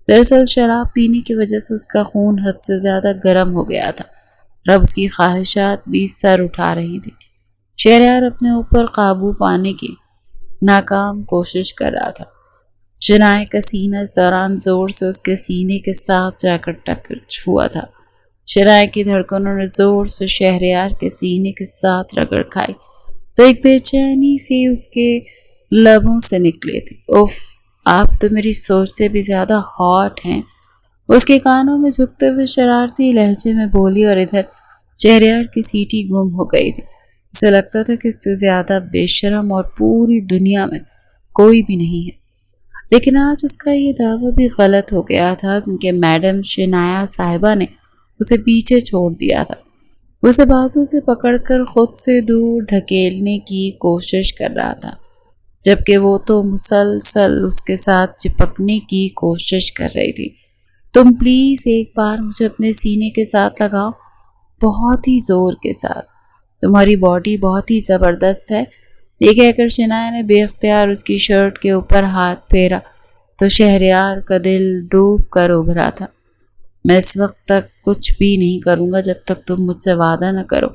دراصل شراب پینے کی وجہ سے اس کا خون حد سے زیادہ گرم ہو گیا تھا، اور اب اس کی خواہشات بھی سر اٹھا رہی تھی۔ شہریار اپنے اوپر قابو پانے کی ناکام کوشش کر رہا تھا۔ شنایا کا سینہ اس دوران زور سے اس کے سینے کے ساتھ جا کر ٹچ ہوا تھا۔ شنایا کی دھڑکنوں نے زور سے شہریار کے سینے کے ساتھ رگڑ کھائی تو ایک بے چینی سی اس کے لبوں سے نکلی تھی۔ اف، آپ تو میری سوچ سے بھی زیادہ ہاٹ ہیں، اس کے کانوں میں جھکتے ہوئے شرارتی لہجے میں بولی، اور ادھر شہریار کی سیٹی گم ہو گئی تھی۔ اسے لگتا تھا کہ اس سے زیادہ بے شرم اور پوری دنیا میں کوئی بھی نہیں ہے۔ لیکن آج اس کا یہ دعویٰ بھی غلط ہو گیا تھا، کیونکہ میڈم شنایا صاحبہ نے اسے پیچھے چھوڑ دیا تھا۔ اسے بازو سے پکڑ کر خود سے دور دھکیلنے کی کوشش کر رہا تھا، جبکہ وہ تو مسلسل اس کے ساتھ چپکنے کی کوشش کر رہی تھی۔ تم پلیز ایک بار مجھے اپنے سینے کے ساتھ لگاؤ، بہت ہی زور کے ساتھ، تمہاری باڈی بہت ہی زبردست ہے۔ یہ کہہ کر شنایا نے بے اختیار اس کی شرٹ کے اوپر ہاتھ پھیرا تو شہریار کا دل ڈوب کر ابھرا تھا۔ میں اس وقت تک کچھ بھی نہیں کروں گا جب تک تم مجھ سے وعدہ نہ کرو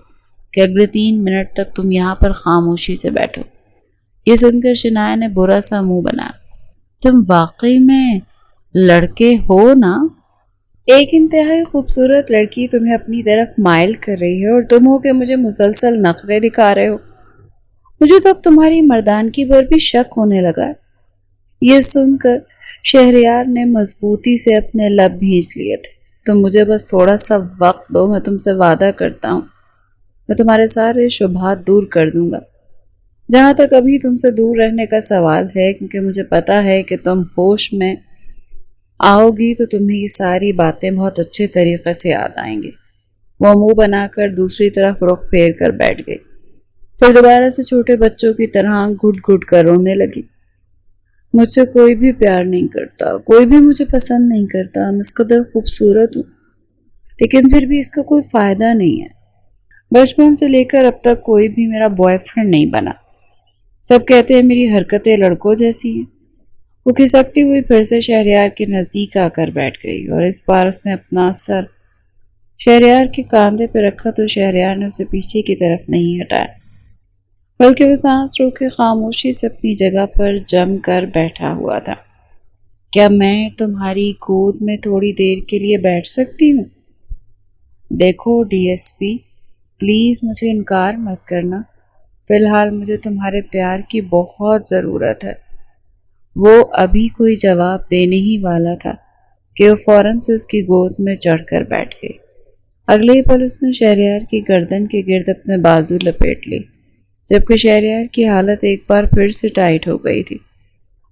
کہ اگلے 3 منٹ تک تم یہاں پر خاموشی سے بیٹھو۔ یہ سن کر شنایا نے برا سا منہ بنایا۔ تم واقعی میں لڑکے ہو نا؟ ایک انتہائی خوبصورت لڑکی تمہیں اپنی طرف مائل کر رہی ہے اور تم ہو کہ مجھے مسلسل نخرے دکھا رہے ہو۔ مجھے تو اب تمہاری مردانگی پر بھی شک ہونے لگا ہے۔ یہ سن کر شہریار نے مضبوطی سے اپنے لب بھینچ لیے تھے۔ تم مجھے بس تھوڑا سا وقت دو، میں تم سے وعدہ کرتا ہوں میں تمہارے سارے شبہات دور کر دوں گا۔ جہاں تک ابھی تم سے دور رہنے کا سوال ہے، کیونکہ مجھے پتا ہے کہ تم ہوش میں آؤ گی تو تمہیں یہ ساری باتیں بہت اچھے طریقے سے یاد آئیں گی۔ وہ منہ بنا کر دوسری طرف رخ پھیر کر بیٹھ گئی، پھر دوبارہ سے چھوٹے بچوں کی طرح گھٹ گھٹ کر رونے لگی۔ مجھ سے کوئی بھی پیار نہیں کرتا، کوئی بھی مجھے پسند نہیں کرتا، میں اس قدر خوبصورت ہوں، لیکن پھر بھی اس کا کوئی فائدہ نہیں ہے۔ بچپن سے لے کر اب تک کوئی بھی میرا بوائے فرینڈ نہیں بنا۔ سب کہتے ہیں میری حرکتیں لڑکوں جیسی ہیں۔ وہ کھسکتی ہوئی پھر سے شہریار کے نزدیک آ کر بیٹھ گئی، اور اس بار اس نے اپنا سر شہریار کے کاندھے پہ رکھا تو شہریار نے اسے پیچھے کی طرف نہیں ہٹایا، بلکہ وہ سانس روک کے خاموشی سے اپنی جگہ پر جم کر بیٹھا ہوا تھا۔ کیا میں تمہاری گود میں تھوڑی دیر کے لیے بیٹھ سکتی ہوں؟ دیکھو ڈی ایس پی، پلیز مجھے انکار مت کرنا، فی الحال مجھے تمہارے پیار کی بہت ضرورت ہے۔ وہ ابھی کوئی جواب دینے ہی والا تھا کہ وہ فوراً سے اس کی گود میں چڑھ کر بیٹھ گئی۔ اگلے ہی پل اس نے شہریار کی گردن کے گرد اپنے بازو لپیٹ لی، جبکہ شہریار کی حالت ایک بار پھر سے ٹائٹ ہو گئی تھی۔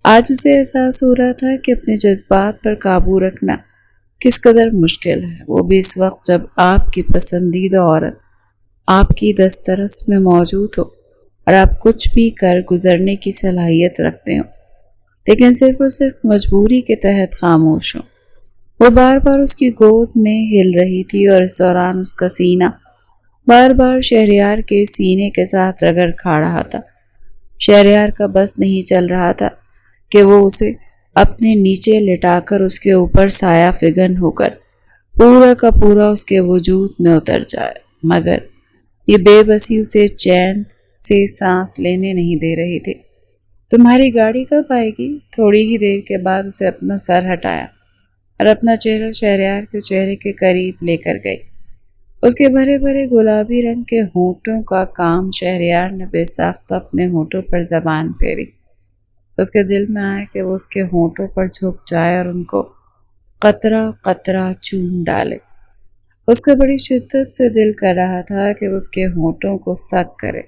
آج اسے احساس ہو رہا تھا کہ اپنے جذبات پر قابو رکھنا کس قدر مشکل ہے، وہ بھی اس وقت جب آپ کی پسندیدہ عورت آپ کی دسترس میں موجود ہو اور آپ کچھ بھی کر گزرنے کی صلاحیت رکھتے ہو، لیکن صرف اور صرف مجبوری کے تحت خاموش ہو۔ وہ بار بار اس کی گود میں ہل رہی تھی، اور اس دوران اس کا سینہ بار بار شہریار کے سینے کے ساتھ رگڑ کھا رہا تھا۔ شہریار کا بس نہیں چل رہا تھا کہ وہ اسے اپنے نیچے لٹا کر اس کے اوپر سایہ فگن ہو کر پورا کا پورا اس کے وجود میں اتر جائے، مگر یہ بے بسی اسے چین سے سانس لینے نہیں دے رہی تھی۔ تمہاری گاڑی کب آئے گی؟ تھوڑی ہی دیر کے بعد اسے اپنا سر ہٹایا اور اپنا چہرہ شہریار کے چہرے کے قریب لے کر گئی۔ اس کے بھرے بھرے گلابی رنگ کے ہونٹوں کا کام شہریار نے بے ساختہ اپنے ہونٹوں پر زبان پھیری۔ اس کے دل میں آیا کہ وہ اس کے ہونٹوں پر جھک جائے اور ان کو قطرہ قطرہ چوم ڈالے۔ اس کا بڑی شدت سے دل کر رہا تھا کہ اس کے ہونٹوں کو سک کرے۔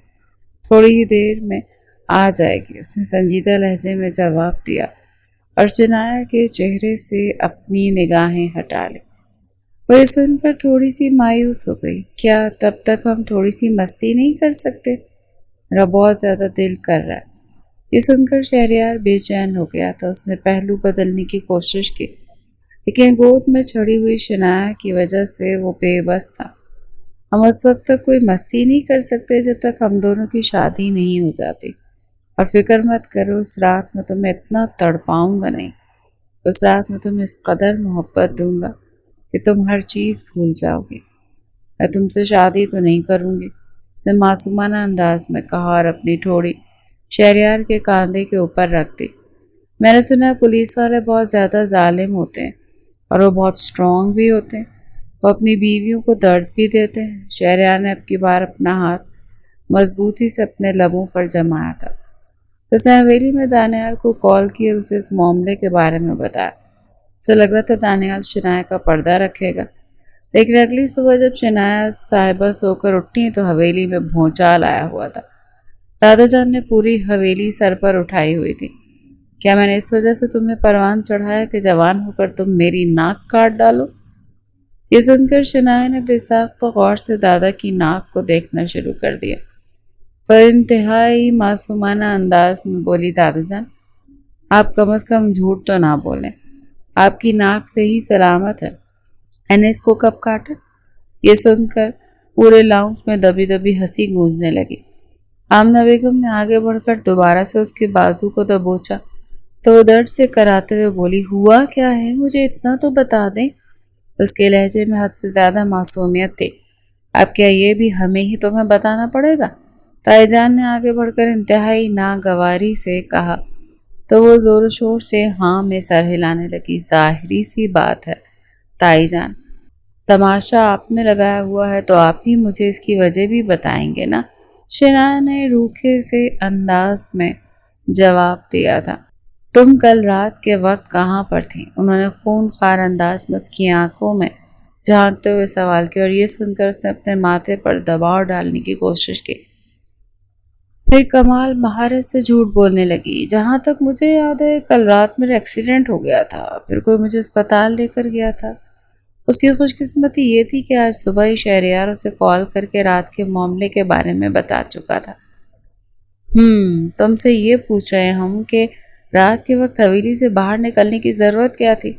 تھوڑی ہی دیر میں آ جائے گی، اس نے سنجیدہ لہجے میں جواب دیا اور شنایا کے چہرے سے اپنی نگاہیں ہٹا لی۔ وہ یہ سن کر تھوڑی سی مایوس ہو گئی۔ کیا تب تک ہم تھوڑی سی مستی نہیں کر سکتے؟ میرا بہت زیادہ دل کر رہا ہے۔ یہ سن کر شہریار بے چین ہو گیا تھا۔ اس نے پہلو بدلنے کی کوشش کی، لیکن گود میں چڑھی ہوئی شنایا کی وجہ سے وہ بے بس تھا۔ ہم اس وقت تک کوئی مستی نہیں کر سکتے جب تک ہم دونوں کی شادی نہیں ہو جاتی، اور فکر مت کرو، اس رات میں تمہیں اتنا تڑپاؤں گا نہیں، اس رات میں تمہیں اس قدر محبت دوں گا کہ تم ہر چیز بھول جاؤ گے۔ میں تم سے شادی تو نہیں کروں گی، اس نے معصومانہ انداز میں کہا اور اپنی ٹھوڑی شہریار کے کاندھے کے اوپر رکھ دی۔ میں نے سنا ہے پولیس والے بہت زیادہ ظالم ہوتے ہیں اور وہ بہت اسٹرانگ بھی ہوتے ہیں، وہ اپنی بیویوں کو درد بھی دیتے ہیں۔ شہریار نے اب کی بار اپنا ہاتھ مضبوطی سے اپنے لبوں پر جمایا تھا۔ اس نے حویلی میں دانیال کو کال کی اور اسے اس معاملے کے بارے میں بتایا۔ اسے لگ رہا تھا دانیال شنایا کا پردہ رکھے گا، لیکن اگلی صبح جب شنایا صاحبہ سو کر اٹھی تو حویلی میں بھونچال آیا ہوا تھا۔ دادا جان نے پوری حویلی سر پر اٹھائی ہوئی تھی۔ کیا میں نے اس وجہ سے تمہیں پروان چڑھایا کہ جوان ہو کر تم میری ناک کاٹ ڈالو؟ یہ سن کر شنایا نے بے ساختہ غور سے دادا کی ناک کو دیکھنا شروع کر دیا۔ پر انتہائی معصومانہ انداز میں بولی، دادا جان آپ کم از کم جھوٹ تو نہ بولیں، آپ کی ناک سے ہی سلامت ہے۔ میں نے اس کو کب کاٹا؟ یہ سن کر پورے لاؤنج میں دبی دبی ہنسی گونجنے لگی۔ آمنہ بیگم نے آگے بڑھ کر دوبارہ سے اس کے بازو کو دبوچا تو وہ درد سے کراتے ہوئے بولی، ہوا کیا ہے؟ مجھے اتنا تو بتا دیں۔ اس کے لہجے میں حد سے زیادہ معصومیت تھی۔ اب کیا یہ بھی ہمیں ہی تمہیں بتانا پڑے گا؟ تائی جان نے آگے بڑھ کر انتہائی ناگواری سے کہا تو وہ زور و شور سے ہاں میں سر ہلانے لگی۔ ظاہری سی بات ہے تائی جان، تماشا آپ نے لگایا ہوا ہے تو آپ ہی مجھے اس کی وجہ بھی بتائیں گے نا؟ شنایا نے روکھے سے انداز میں جواب دیا تھا۔ تم کل رات کے وقت کہاں پر تھیں؟ انہوں نے خون خوار انداز میں اس کی آنکھوں میں جھانکتے ہوئے سوال کیا، اور یہ سن کر اس نے اپنے ماتھے پر دباؤ ڈالنے کی کوشش کی۔ پھر کمال مہارت سے جھوٹ بولنے لگی۔ جہاں تک مجھے یاد ہے کل رات میرا ایکسیڈنٹ ہو گیا تھا، پھر کوئی مجھے اسپتال لے کر گیا تھا۔ اس کی خوش قسمتی یہ تھی کہ آج صبح ہی شہریار اسے کال کر کے رات کے معاملے کے بارے میں بتا چکا تھا۔ تم سے یہ پوچھ رہے ہم کہ رات کے وقت حویلی سے باہر نکلنے کی ضرورت کیا تھی؟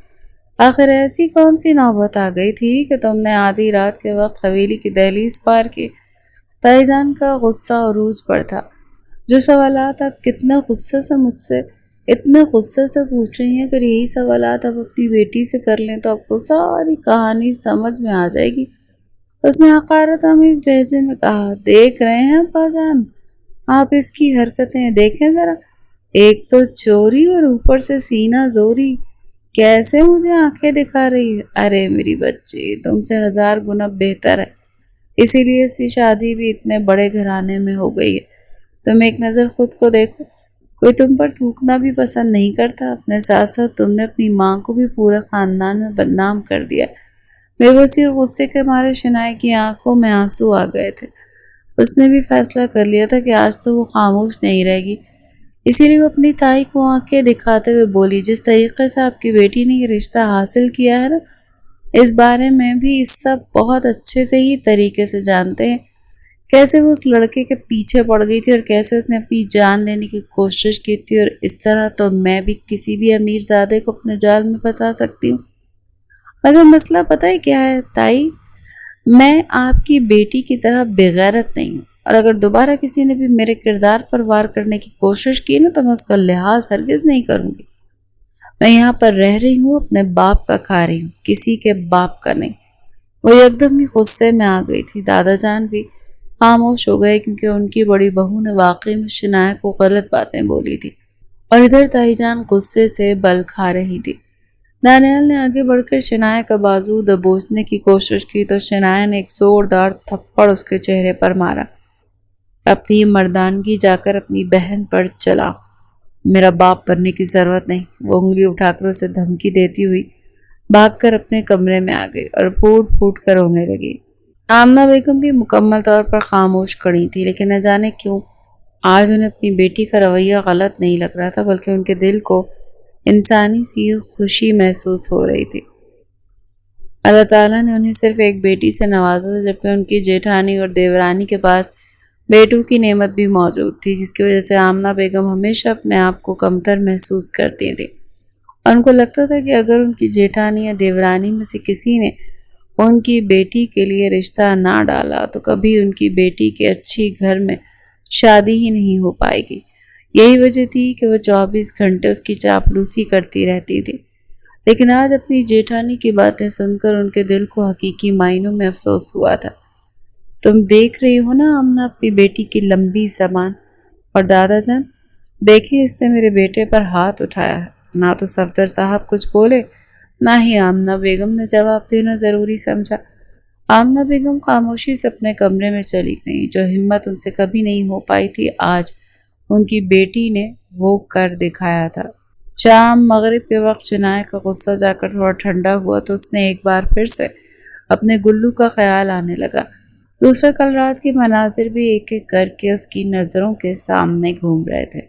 آخر ایسی کون سی نوبت آ گئی تھی کہ تم نے آدھی رات کے وقت حویلی کی دہلیز پار کی؟ تائی جان کا غصہ عروج پر تھا۔ جو سوالات آپ اتنے غصے سے پوچھ رہی ہیں، اگر یہی سوالات آپ اپنی بیٹی سے کر لیں تو آپ کو ساری کہانی سمجھ میں آ جائے گی۔ اس نے حقارت آمیز لہجے میں کہا، دیکھ رہے ہیں ابا جان، آپ اس کی حرکتیں دیکھیں ذرا، ایک تو چوری اور اوپر سے سینہ زوری، کیسے مجھے آنکھیں دکھا رہی ہے۔ ارے میری بچی تم سے 1000 گنا بہتر ہے، اسی لیے اس کی شادی بھی اتنے بڑے گھرانے میں ہو گئی ہے۔ تم ایک نظر خود کو دیکھو، کوئی تم پر تھوکنا بھی پسند نہیں کرتا، اپنے ساتھ ساتھ تم نے اپنی ماں کو بھی پورے خاندان میں بدنام کر دیا۔ بے بسی اور غصے کے مارے شنایا کی آنکھوں میں آنسو آ گئے تھے۔ اس نے بھی فیصلہ کر لیا تھا کہ آج تو وہ خاموش نہیں رہے گی، اسی لیے وہ اپنی تائی کو آنکھیں دکھاتے ہوئے بولی، جس طریقے سے آپ کی بیٹی نے یہ رشتہ حاصل کیا ہے نا، اس بارے میں بھی سب بہت اچھے سے ہی طریقے سے جانتے ہیں، کیسے وہ اس لڑکے کے پیچھے پڑ گئی تھی اور کیسے اس نے اپنی جان لینے کی کوشش کی تھی، اور اس طرح تو میں بھی کسی بھی امیر زادے کو اپنے جال میں پھنسا سکتی ہوں۔ مگر مسئلہ پتہ ہے کیا ہے تائی، میں آپ کی بیٹی کی طرح بغیرت نہیں ہوں، اور اگر دوبارہ کسی نے بھی میرے کردار پر وار کرنے کی کوشش کی نا تو میں اس کا لحاظ ہرگز نہیں کروں گی۔ میں یہاں پر رہ رہی ہوں، اپنے باپ کا کھا رہی ہوں، کسی کے باپ کا نہیں۔ وہ یکدم ہی غصے میں آ گئی تھی۔ دادا جان بھی خاموش ہو گئے کیونکہ ان کی بڑی بہو نے واقعی میں شنایا کو غلط باتیں بولی تھی، اور ادھر تائی جان غصے سے بل کھا رہی تھی۔ دانیال نے آگے بڑھ کر شنایا کا بازو دبوچنے کی کوشش کی تو شنایا نے ایک زوردار تھپڑ اس کے چہرے پر مارا۔ اپنی مردانگی جا کر اپنی بہن پر چلا۔ میرا باپ بننے کی ضرورت نہیں، وہ انگلی اٹھا کر اسے دھمکی دیتی ہوئی بھاگ کر اپنے کمرے میں آ گئی اور پھوٹ پھوٹ کر رونے لگی۔ آمنہ بیگم بھی مکمل طور پر خاموش کھڑی تھی، لیکن نہ جانے کیوں آج انہیں اپنی بیٹی کا رویہ غلط نہیں لگ رہا تھا، بلکہ ان کے دل کو انسانی سی خوشی محسوس ہو رہی تھی۔ اللہ تعالیٰ نے انہیں صرف ایک بیٹی سے نوازا تھا، جبکہ ان کی جیٹھانی اور دیورانی کے پاس بیٹوں کی نعمت بھی موجود تھی، جس کی وجہ سے آمنہ بیگم ہمیشہ اپنے آپ کو کمتر محسوس کرتی تھیں اور ان کو لگتا تھا کہ اگر ان کی جیٹھانی یا دیورانی میں سے کسی نے ان کی بیٹی کے لیے رشتہ نہ ڈالا تو کبھی ان کی بیٹی کے اچھی گھر میں شادی ہی نہیں ہو پائے گی۔ یہی وجہ تھی کہ وہ 24 گھنٹے اس کی چاپلوسی کرتی رہتی تھی، لیکن آج اپنی جیٹھانی کی باتیں سن کر ان کے دل کو حقیقی معنوں میں افسوس ہوا تھا۔ تم دیکھ رہی ہو نا آمنہ اپنی بیٹی کی لمبی زبان، اور دادا جان دیکھیں اس نے میرے بیٹے پر ہاتھ اٹھایا ہے۔ نہ تو صفدر صاحب کچھ بولے، نہ ہی آمنہ بیگم نے جواب دینا ضروری سمجھا۔ آمنہ بیگم خاموشی سے اپنے کمرے میں چلی گئیں۔ جو ہمت ان سے کبھی نہیں ہو پائی تھی آج ان کی بیٹی نے وہ کر دکھایا تھا۔ شام مغرب کے وقت شنایا کا غصہ جا کر تھوڑا ٹھنڈا ہوا تو اس نے ایک بار پھر سے اپنے گلو کا خیال آنے لگا۔ دوسرا کل رات کے مناظر بھی ایک ایک کر کے اس کی نظروں کے سامنے گھوم رہے تھے۔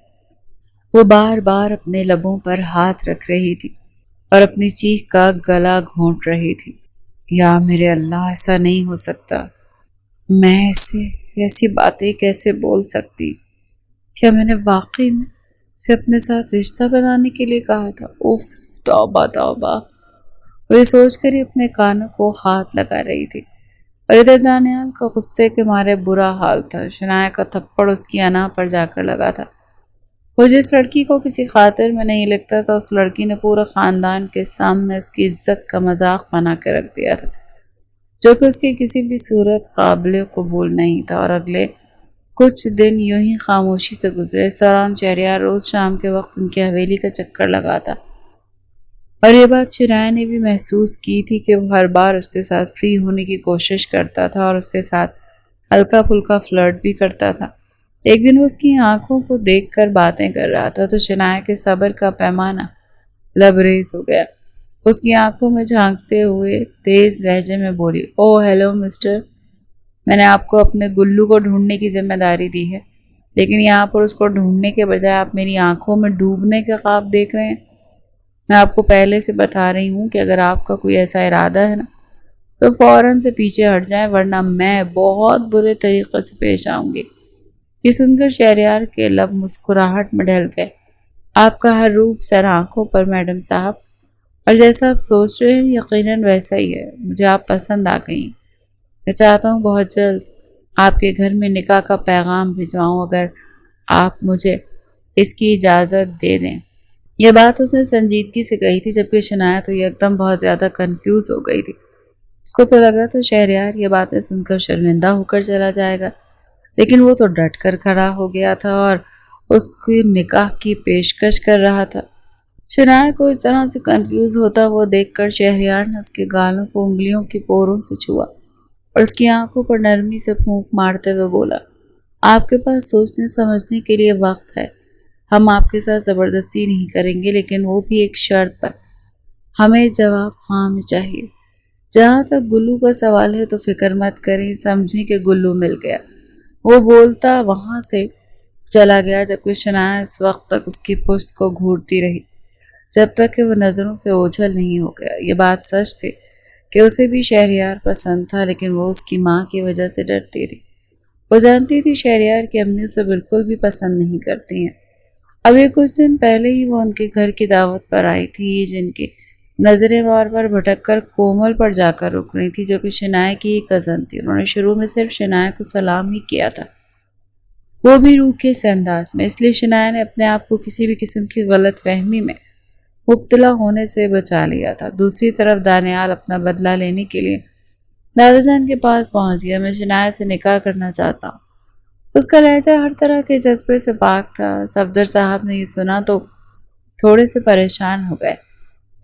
وہ بار بار اپنے لبوں پر ہاتھ رکھ رہی تھی اور اپنی چیخ کا گلا گھونٹ رہی تھی۔ یا میرے اللہ، ایسا نہیں ہو سکتا، میں ایسی باتیں کیسے بول سکتی؟ کیا میں نے واقعی میں سے اپنے ساتھ رشتہ بنانے کے لیے کہا تھا؟ اف، توبہ توبہ۔ وہ یہ سوچ کر ہی اپنے کانوں کو ہاتھ لگا رہی تھی اور ادھر دانیال کا غصے کے مارے برا حال تھا۔ شنایا کا تھپڑ اس کی انا پر جا کر لگا تھا۔ وہ جس لڑکی کو کسی خاطر میں نہیں لگتا تھا، اس لڑکی نے پورے خاندان کے سامنے اس کی عزت کا مذاق بنا کے رکھ دیا تھا، جو کہ اس کی کسی بھی صورت قابل قبول نہیں تھا۔ اور اگلے کچھ دن یوں ہی خاموشی سے گزرے۔ اس دوران شہریار روز شام کے وقت ان کی حویلی کا چکر لگاتا اور یہ بات شنایا نے بھی محسوس کی تھی کہ وہ ہر بار اس کے ساتھ فری ہونے کی کوشش کرتا تھا اور اس کے ساتھ ہلکا پھلکا فلرٹ بھی کرتا تھا۔ ایک دن وہ اس کی آنکھوں کو دیکھ کر باتیں کر رہا تھا تو شنایا کے صبر کا پیمانہ لبریز ہو گیا۔ اس کی آنکھوں میں جھانکتے ہوئے تیز لہجے میں بولی، او ہیلو مسٹر، میں نے آپ کو اپنے گلو کو ڈھونڈنے کی ذمہ داری دی ہے، لیکن یہاں پر اس کو ڈھونڈنے کے بجائے آپ میری آنکھوں میں ڈوبنے کے خواب دیکھ رہے ہیں۔ میں آپ کو پہلے سے بتا رہی ہوں کہ اگر آپ کا کوئی ایسا ارادہ ہے نا تو فوراً سے پیچھے ہٹ جائیں، ورنہ میں بہت برے طریقے سے پیش آؤں گی۔ یہ سن کر شہریار کے لب مسکراہٹ میں ڈھل گئے۔ آپ کا ہر روپ سر آنکھوں پر میڈم صاحب، اور جیسا آپ سوچ رہے ہیں یقیناً ویسا ہی ہے۔ مجھے آپ پسند آ گئی۔ میں چاہتا ہوں بہت جلد آپ کے گھر میں نکاح کا پیغام بھجواؤں، اگر آپ مجھے اس کی اجازت دے دیں۔ یہ بات اس نے سنجیدگی سے کہی تھی، جبکہ شنایا تو یہ ایک دم بہت زیادہ کنفیوز ہو گئی تھی۔ اس کو تو لگا تو شہریار یہ باتیں سن کر شرمندہ ہو کر چلا جائے گا، لیکن وہ تو ڈٹ کر کھڑا ہو گیا تھا اور اس کی نکاح کی پیشکش کر رہا تھا۔ شنایا کو اس طرح سے کنفیوز ہوتا وہ دیکھ کر شہریار نے اس کے گالوں کو انگلیوں کی پوروں سے چھوا اور اس کی آنکھوں پر نرمی سے پھونک مارتے ہوئے بولا، آپ کے پاس سوچنے سمجھنے کے لیے وقت ہے۔ ہم آپ کے ساتھ زبردستی نہیں کریں گے، لیکن وہ بھی ایک شرط پر۔ ہمیں جواب ہاں میں چاہیے۔ جہاں تک گلو کا سوال ہے تو فکر مت کریں، سمجھیں کہ گلو مل گیا۔ وہ بولتا وہاں سے چلا گیا، جبکہ شنایا اس وقت تک اس کی پشت کو گھورتی رہی جب تک کہ وہ نظروں سے اوجھل نہیں ہو گیا۔ یہ بات سچ تھی کہ اسے بھی شہریار پسند تھا، لیکن وہ اس کی ماں کی وجہ سے ڈرتی تھی۔ وہ جانتی تھی شہریار کی امی اسے بالکل بھی پسند نہیں کرتی ہیں۔ ابھی کچھ دن پہلے ہی وہ ان کے گھر کی دعوت پر آئی تھی، جن کی نظریں بار بار بھٹک کر کومل پر جا کر رک رہی تھی، جو کہ شنایا کی ہی کزن تھی۔ انہوں نے شروع میں صرف شنایا کو سلام ہی کیا تھا، وہ بھی روکھے سے انداز میں، اس لیے شنایا نے اپنے آپ کو کسی بھی قسم کی غلط فہمی میں مبتلا ہونے سے بچا لیا تھا۔ دوسری طرف دانیال اپنا بدلہ لینے کے لیے دادا جان کے پاس پہنچ گیا۔ میں شنایا سے نکاح کرنا چاہتا ہوں۔ اس کا لہجہ ہر طرح کے جذبے سے پاک تھا۔ صفدر صاحب نے یہ سنا تو تھوڑے سے پریشان ہو گئے۔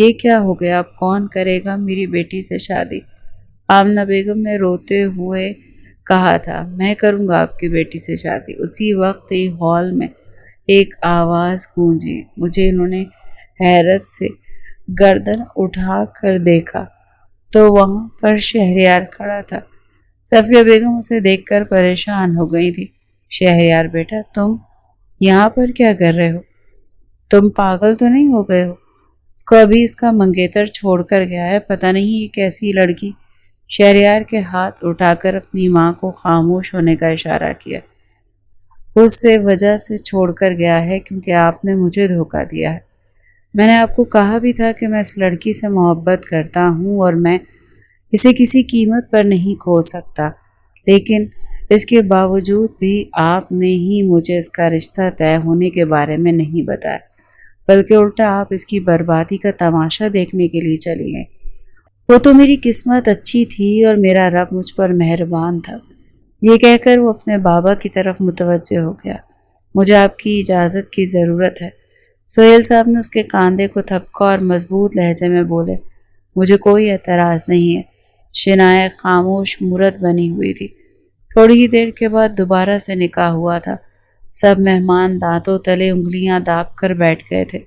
یہ کیا ہو گیا؟ اب کون کرے گا میری بیٹی سے شادی؟ آمنہ بیگم نے روتے ہوئے کہا تھا، میں کروں گا آپ کی بیٹی سے شادی۔ اسی وقت ہی ہال میں ایک آواز گونجی۔ مجھے انہوں نے حیرت سے گردن اٹھا کر دیکھا تو وہاں پر شہریار کھڑا تھا۔ صفیہ بیگم اسے دیکھ کر پریشان ہو گئی تھی۔ شہریار بیٹا، تم یہاں پر کیا کر رہے ہو؟ تم پاگل تو نہیں ہو گئے ہو؟ اس کو ابھی اس کا منگیتر چھوڑ کر گیا ہے، پتہ نہیں یہ کیسی لڑکی۔ شہریار کے ہاتھ اٹھا کر اپنی ماں کو خاموش ہونے کا اشارہ کیا۔ اس سے وجہ سے چھوڑ کر گیا ہے کیونکہ آپ نے مجھے دھوکہ دیا ہے۔ میں نے آپ کو کہا بھی تھا کہ میں اس لڑکی سے محبت کرتا ہوں اور میں اسے کسی قیمت پر نہیں کھو سکتا، لیکن اس کے باوجود بھی آپ نے ہی مجھے اس کا رشتہ طے ہونے کے بارے میں نہیں بتایا، بلکہ الٹا آپ اس کی بربادی کا تماشا دیکھنے کے لیے چلی گئیں۔ وہ تو میری قسمت اچھی تھی اور میرا رب مجھ پر مہربان تھا۔ یہ کہہ کر وہ اپنے بابا کی طرف متوجہ ہو گیا۔ مجھے آپ کی اجازت کی ضرورت ہے۔ سہیل صاحب نے اس کے کاندھے کو تھپکا اور مضبوط لہجے میں بولے، مجھے کوئی اعتراض نہیں ہے۔ شنایا خاموش مورت بنی ہوئی تھی۔ تھوڑی ہی دیر کے بعد دوبارہ سے نکاح ہوا تھا۔ سب مہمان دانتوں تلے انگلیاں داب کر بیٹھ گئے تھے۔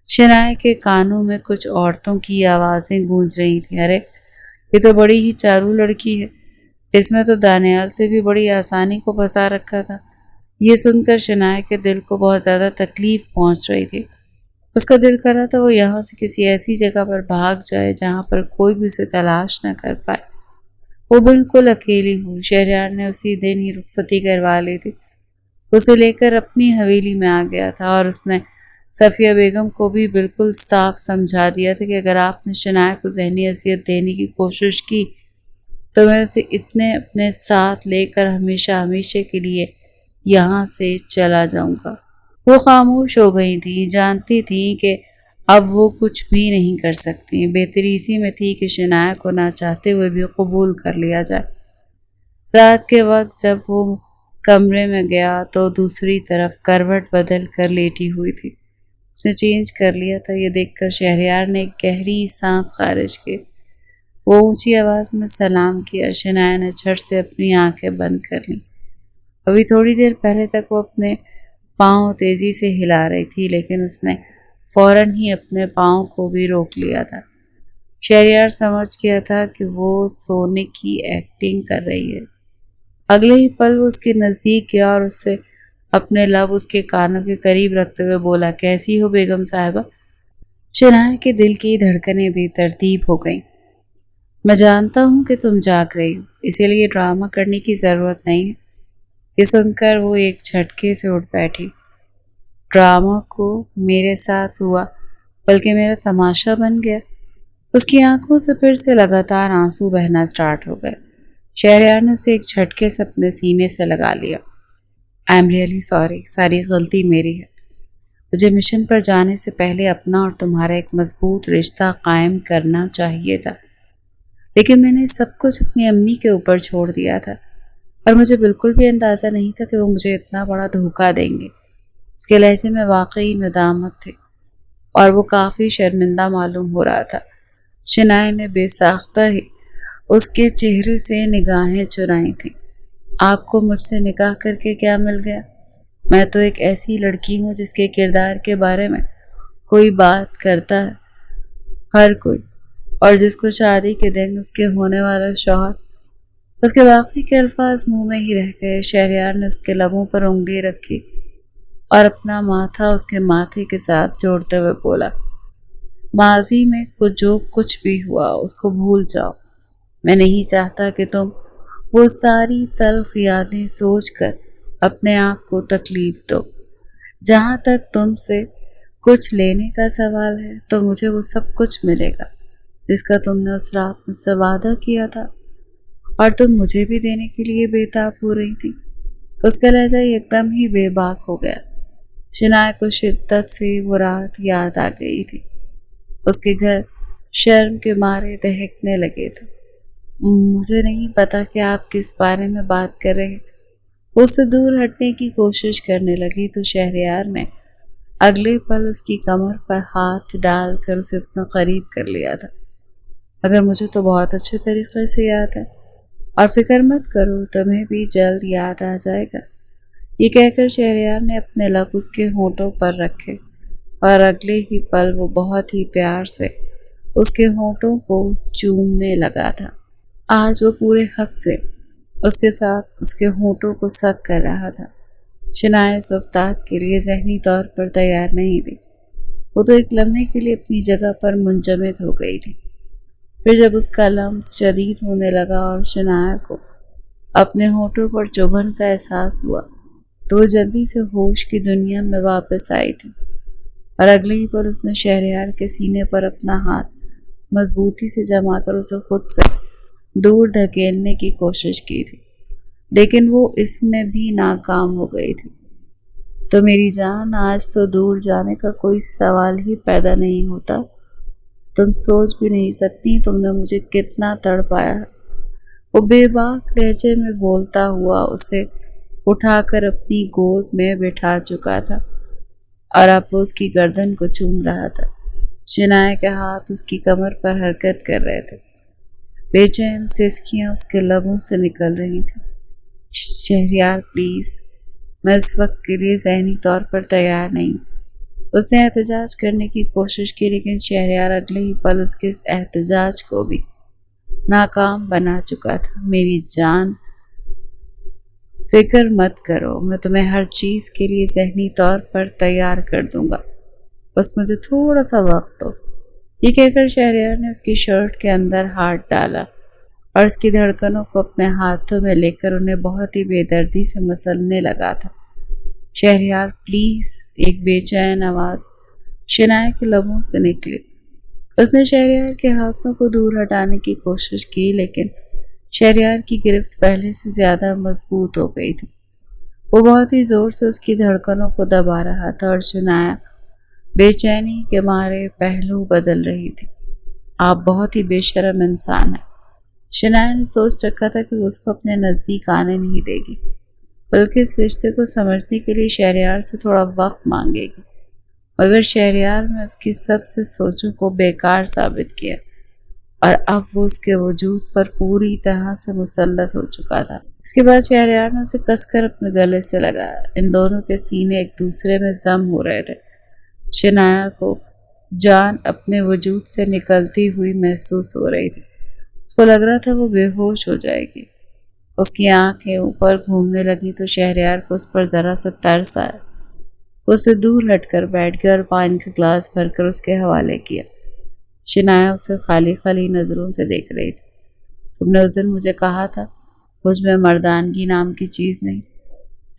شنایا کے کانوں میں کچھ عورتوں کی آوازیں گونج رہی تھیں، ارے یہ تو بڑی ہی چالو لڑکی ہے، اس میں تو دانیال سے بھی بڑی آسانی کو پھنسا رکھا تھا۔ یہ سن کر شنایا کے دل کو بہت زیادہ تکلیف پہنچ رہی تھی۔ اس کا دل کر رہا تھا وہ یہاں سے کسی ایسی جگہ پر بھاگ جائے جہاں پر کوئی بھی اسے تلاش نہ کر پائے۔ وہ بالکل اکیلی ہوئی۔ شہریار نے اسی دن ہی رخصتی کروا لی تھی۔ اسے لے کر اپنی حویلی میں آ گیا تھا اور اس نے صفیہ بیگم کو بھی بالکل صاف سمجھا دیا تھا کہ اگر آپ نے شنایا کو ذہنی اذیت دینے کی کوشش کی تو میں اسے اتنے اپنے ساتھ لے کر ہمیشہ ہمیشہ کے لیے یہاں سے چلا جاؤں گا۔ وہ خاموش ہو گئی تھی، جانتی تھی کہ اب وہ کچھ بھی نہیں کر سکتی۔ بہتری اسی میں تھی کہ شنایا کو نہ چاہتے ہوئے بھی قبول کر لیا جائے۔ رات کے وقت جب وہ کمرے میں گیا تو دوسری طرف کروٹ بدل کر لیٹی ہوئی تھی۔ اس نے چینج کر لیا تھا، یہ دیکھ کر شہریار نے ایک گہری سانس خارج کی۔ وہ اونچی آواز میں سلام کیا۔ شنایا نے جھٹ سے اپنی آنکھیں بند کر لیں۔ ابھی تھوڑی دیر پہلے تک وہ اپنے پاؤں تیزی سے ہلا رہی تھی، لیکن اس نے فوراً ہی اپنے پاؤں کو بھی روک لیا تھا۔ شہریار سمجھ گیا تھا کہ وہ سونے کی ایکٹنگ کر رہی ہے۔ اگلے ہی پل وہ اس کے نزدیک گیا اور اس سے اپنے لب اس کے کانوں کے قریب رکھتے ہوئے بولا، کیسی ہو بیگم صاحبہ؟ شنایا کے دل کی دھڑکنیں بے ترتیب ہو گئیں۔ میں جانتا ہوں کہ تم جاگ رہی ہو، اسی لیے ڈرامہ کرنے کی ضرورت نہیں ہے۔ یہ سن کر وہ ایک جھٹکے سے اٹھ بیٹھی۔ ڈرامہ کو میرے ساتھ ہوا، بلکہ میرا تماشا بن گیا۔ اس کی آنکھوں سے پھر سے لگاتار آنسو بہنا سٹارٹ ہو گئے۔ شہریار نے اسے ایک جھٹکے سے اپنے سینے سے لگا لیا۔ آئی ایم ریئلی سوری، ساری غلطی میری ہے۔ مجھے مشن پر جانے سے پہلے اپنا اور تمہارا ایک مضبوط رشتہ قائم کرنا چاہیے تھا، لیکن میں نے سب کچھ اپنی امی کے اوپر چھوڑ دیا تھا اور مجھے بالکل بھی اندازہ نہیں تھا کہ وہ مجھے اتنا بڑا دھوکہ دیں گے۔ اس کے لہجے میں واقعی ندامت تھی اور وہ کافی شرمندہ معلوم ہو رہا تھا۔ شنایا نے بے ساختہ ہی اس کے چہرے سے نگاہیں چرائی تھیں۔ آپ کو مجھ سے نکاح کر کے کیا مل گیا؟ میں تو ایک ایسی لڑکی ہوں جس کے کردار کے بارے میں کوئی بات کرتا ہے، ہر کوئی، اور جس کو شادی کے دن اس کے ہونے والا شوہر۔ اس کے باقی کے الفاظ منہ میں ہی رہ گئے۔ شہریار نے اس کے لبوں پر انگلی رکھی اور اپنا ماتھا اس کے ماتھے کے ساتھ جوڑتے ہوئے بولا، ماضی میں جو کچھ بھی ہوا اس کو بھول جاؤ۔ میں نہیں چاہتا کہ تم وہ ساری تلخ یادیں سوچ کر اپنے آپ کو تکلیف دو۔ جہاں تک تم سے کچھ لینے کا سوال ہے تو مجھے وہ سب کچھ ملے گا جس کا تم نے اس رات مجھ سے وعدہ کیا تھا اور تم مجھے بھی دینے کے لیے بے تاب ہو رہی تھی۔ اس کا لہجہ ایک دم ہی بے باک ہو گیا۔ شنایا کو شدت سے وہ رات یاد آ گئی تھی۔ اس کے گھر شرم کے مارے دہکنے لگے تھے۔ مجھے نہیں پتا کہ آپ کس بارے میں بات کر رہے ہیں۔ اس سے دور ہٹنے کی کوشش کرنے لگی تو شہریار نے اگلے پل اس کی کمر پر ہاتھ ڈال کر اسے اتنا قریب کر لیا تھا۔ اگر مجھے تو بہت اچھے طریقے سے یاد ہے، اور فکر مت کرو، تمہیں بھی جلد یاد آ جائے گا۔ یہ کہہ کر شہریار نے اپنے لب اس کے ہونٹوں پر رکھے، اور اگلے ہی پل وہ بہت ہی پیار سے اس کے ہونٹوں کو چومنے لگا تھا۔ آج وہ پورے حق سے اس کے ساتھ اس کے ہونٹوں کو سک کر رہا تھا۔ شنایا اس افتاد کے لیے ذہنی طور پر تیار نہیں تھی۔ وہ تو ایک لمحے کے لیے اپنی جگہ پر منجمد ہو گئی تھی۔ پھر جب اس کا لمس شدید ہونے لگا اور شنایا کو اپنے ہونٹوں پر چبھن کا احساس ہوا، تو وہ جلدی سے ہوش کی دنیا میں واپس آئی تھی، اور اگلے ہی پر اس نے شہریار کے سینے پر اپنا ہاتھ مضبوطی سے جما کر اسے خود سے دور دھکیلنے کی کوشش کی تھی، لیکن وہ اس میں بھی ناکام ہو گئی تھی۔ تو میری جان، آج تو دور جانے کا کوئی سوال ہی پیدا نہیں ہوتا۔ تم سوچ بھی نہیں سکتی تم نے مجھے کتنا تڑپایا ہے۔ وہ بے باک لہجے میں بولتا ہوا اسے اٹھا کر اپنی گود میں بٹھا چکا تھا، اور اب وہ اس کی گردن کو چوم رہا تھا۔ شنایا کے ہاتھ اس کی کمر پر حرکت کر رہے تھے، بے چین سسکیاں اس کے لبوں سے نکل رہی تھیں۔ شہریار پلیز، میں اس وقت کے لیے ذہنی طور پر تیار نہیں۔ اس نے احتجاج کرنے کی کوشش کی، لیکن شہریار اگلے ہی پل اس کے اس احتجاج کو بھی ناکام بنا چکا تھا۔ میری جان، فکر مت کرو، میں تمہیں ہر چیز کے لیے ذہنی طور پر تیار کر دوں گا، بس مجھے تھوڑا سا وقت دو۔ یہ کہہ کر شہریار نے اس کی شرٹ کے اندر ہاتھ ڈالا اور اس کی دھڑکنوں کو اپنے ہاتھوں میں لے کر انہیں بہت ہی بے دردی سے مسلنے لگا تھا۔ شہریار پلیز، ایک بے چین آواز شنایا کے لبوں سے نکلی۔ اس نے شہریار کے ہاتھوں کو دور ہٹانے کی کوشش کی، لیکن شہریار کی گرفت پہلے سے زیادہ مضبوط ہو گئی تھی۔ وہ بہت ہی زور سے اس کی دھڑکنوں کو دبا رہا تھا، اور شنایا بے چینی کے مارے پہلو بدل رہی تھی۔ آپ بہت ہی بے شرم انسان ہیں۔ شنایا نے سوچ رکھا تھا کہ وہ اس کو اپنے نزدیک آنے نہیں دے گی، بلکہ اس رشتے کو سمجھنے کے لیے شہریار سے تھوڑا وقت مانگے گی، مگر شہریار میں اس کی سب سے سوچوں کو بیکار ثابت کیا، اور اب وہ اس کے وجود پر پوری طرح سے مسلط ہو چکا تھا۔ اس کے بعد شہریار نے اسے کس کر اپنے گلے سے لگایا۔ ان دونوں کے سینے ایک دوسرے میں ضم ہو رہے تھے۔ شنایا کو جان اپنے وجود سے نکلتی ہوئی محسوس ہو رہی تھی۔ اس کو لگ رہا تھا وہ بے ہوش ہو جائے گی۔ اس کی آنکھیں اوپر گھومنے لگی تو شہریار کو اس پر ذرا سا ترس آیا۔ اسے دور ہٹ کر بیٹھ گیا اور پانی کا گلاس بھر کر اس کے حوالے کیا۔ شنایا اسے خالی خالی نظروں سے دیکھ رہی تھی۔ تم نے اس دن مجھے کہا تھا مجھ میں مردانگی نام کی چیز نہیں۔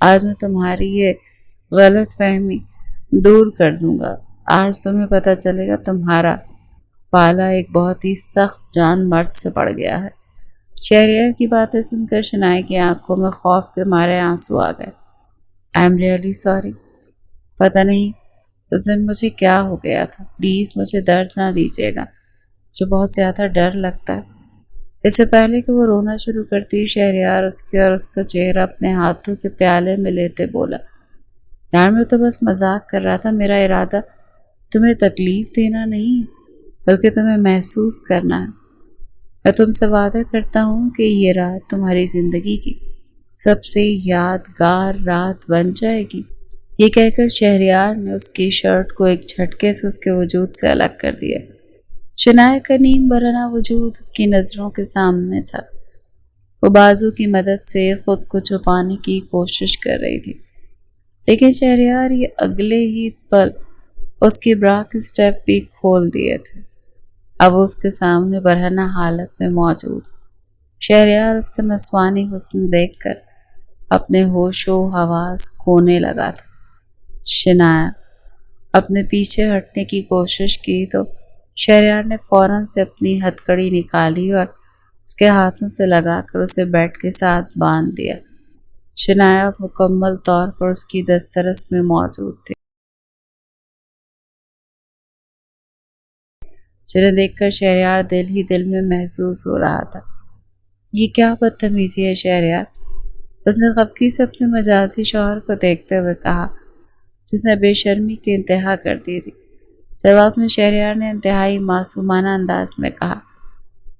آج میں تمہاری یہ غلط فہمی دور کر دوں گا۔ آج تمہیں پتہ چلے گا تمہارا پالا ایک بہت ہی سخت جان مرد سے پڑ گیا ہے۔ شہریار کی باتیں سن کر شنایا کی آنکھوں میں خوف کے مارے آنسو آ گئے۔ I am really sorry. پتہ نہیں اس دن مجھے کیا ہو گیا تھا۔ پلیز مجھے درد نہ دیجیے گا، مجھے بہت زیادہ ڈر لگتا ہے۔ اس سے پہلے کہ وہ رونا شروع کرتی، شہریار اس کے اور اس کا چہرہ اپنے ہاتھوں کے پیالے میں لیتے بولا، یار میں تو بس مذاق کر رہا تھا۔ میرا ارادہ تمہیں تکلیف دینا نہیں، بلکہ تمہیں محسوس کرنا ہے۔ میں تم سے وعدہ کرتا ہوں کہ یہ رات تمہاری زندگی کی سب سے یادگار رات بن جائے گی۔ یہ کہہ کر شہریار نے اس کی شرٹ کو ایک جھٹکے سے اس کے وجود سے الگ کر دیا۔ شنایا کا نیم برہنہ وجود اس کی نظروں کے سامنے تھا۔ وہ بازو کی مدد سے خود کو چھپانے کی کوشش کر رہی تھی، لیکن شہریار یہ اگلے ہی پل اس کی برا کے سٹیپ بھی کھول دیے تھے۔ اب اس کے سامنے برہنہ حالت میں موجود شہریار اس کا نسوانی حسن دیکھ کر اپنے ہوش و حواس کھونے لگا تھا۔ شنایا اپنے پیچھے ہٹنے کی کوشش کی تو شہریار نے فوراً سے اپنی ہتھکڑی نکالی اور اس کے ہاتھوں سے لگا کر اسے بیڈ کے ساتھ باندھ دیا۔ شنایا مکمل طور پر اس کی دسترس میں موجود تھی، جنہیں دیکھ کر شہریار دل ہی دل میں محسوس ہو رہا تھا، یہ کیا بدتمیزی ہے شہریار۔ اس نے خفگی سے اپنے مجازی شوہر کو دیکھتے ہوئے کہا، جس نے بے شرمی کی انتہا کر دی تھی۔ جواب میں شہریار نے انتہائی معصومانہ انداز میں کہا،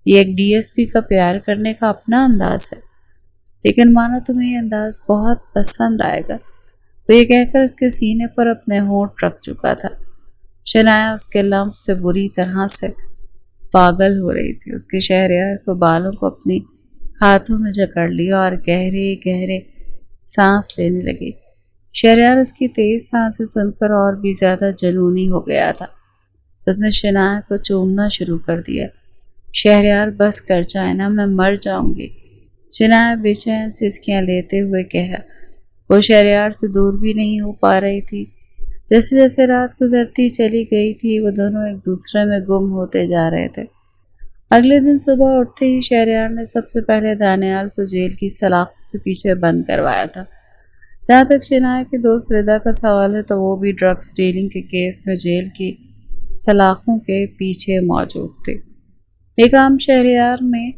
یہ ایک ڈی ایس پی کا پیار کرنے کا اپنا انداز ہے، لیکن مانا تمہیں یہ انداز بہت پسند آئے گا۔ وہ یہ کہہ کر اس کے سینے پر اپنے ہونٹ رکھ چکا تھا۔ شنایا اس کے لمس سے بری طرح سے پاگل ہو رہی تھی۔ اس کے شہریار کو بالوں کو اپنی ہاتھوں میں جکڑ لیا اور گہرے گہرے سانس لینے لگی۔ شہریار اس کی تیز سانسیں سن کر اور بھی زیادہ جنونی ہو گیا تھا۔ اس نے شنایا کو چومنا شروع کر دیا۔ شہریار بس کر جائے نا، میں مر جاؤں گی، شنایا بے چین سسکیاں لیتے ہوئے کہہ رہا۔ وہ شہریار سے دور بھی نہیں ہو پا رہی تھی۔ جیسے جیسے رات گزرتی چلی گئی تھی وہ دونوں ایک دوسرے میں گم ہوتے جا رہے تھے۔ اگلے دن صبح اٹھتے ہی شہریار نے سب سے پہلے دانیال کو جیل کی سلاخوں کے پیچھے بند کروایا تھا۔ جہاں تک شنایا کے دوست رضا کا سوال ہے تو وہ بھی ڈرگس ڈیلنگ کے کیس میں جیل کی سلاخوں کے پیچھے موجود تھے۔ یہ کام شہریار نے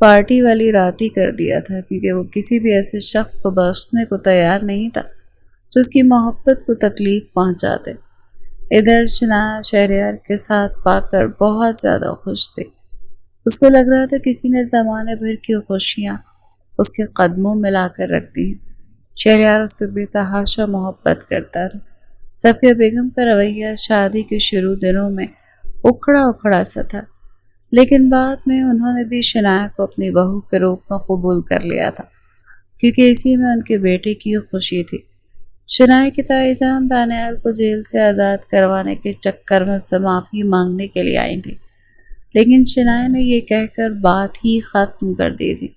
پارٹی والی رات ہی کر دیا تھا، کیونکہ وہ کسی بھی ایسے شخص کو بخشنے کو تیار نہیں تھا جو اس کی محبت کو تکلیف پہنچاتے۔ ادھر شنایا شہریار کے ساتھ پا کر بہت زیادہ خوش تھی۔ اس کو لگ رہا تھا کسی نے زمانے بھر کی خوشیاں اس کے قدموں میں لا کر رکھ دی ہیں۔ شہریار اس سے بے تحاشا محبت کرتا تھا۔ صفیہ بیگم کا رویہ شادی کے شروع دنوں میں اکھڑا اکھڑا سا تھا، لیکن بعد میں انہوں نے بھی شنایا کو اپنی بہو کے روپ میں قبول کر لیا تھا، کیونکہ اسی میں ان کے بیٹے کی خوشی تھی۔ شنایا کی تائی جان دانیال کو جیل سے آزاد کروانے کے چکر میں اس سے معافی مانگنے کے لیے آئی تھی، لیکن شنایا نے یہ کہہ کر بات ہی ختم کر دی تھی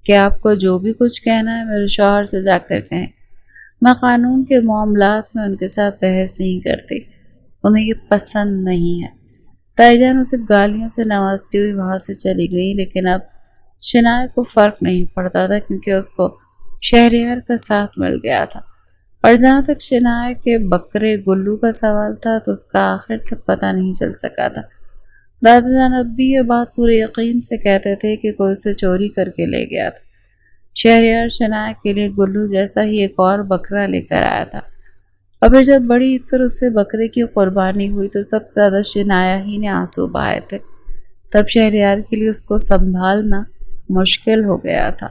کہ آپ کو جو بھی کچھ کہنا ہے میرے شوہر سے جا کر کہیں، میں قانون کے معاملات میں ان کے ساتھ بحث نہیں کرتی، انہیں یہ پسند نہیں ہے۔ تائی جان اسے گالیوں سے نوازتی ہوئی وہاں سے چلی گئی، لیکن اب شنایا کو فرق نہیں پڑتا تھا کیونکہ اس کو شہریار کا ساتھ مل گیا تھا۔ اور جہاں تک شنایا کے بکرے گلو کا سوال تھا تو اس کا آخر تک پتہ نہیں چل سکا تھا۔ دادا جان اب بھی یہ بات پورے یقین سے کہتے تھے کہ کوئی اسے چوری کر کے لے گیا تھا۔ شہریار شنایا کے لیے گلو جیسا ہی ایک اور بکرا لے کر آیا تھا، اور پھر جب بڑی عید پر اس سے بکرے کی قربانی ہوئی تو سب سے زیادہ شنایا ہی نے آنسو بہائے تھے۔ تب شہریار کے لیے اس کو سنبھالنا مشکل ہو گیا تھا۔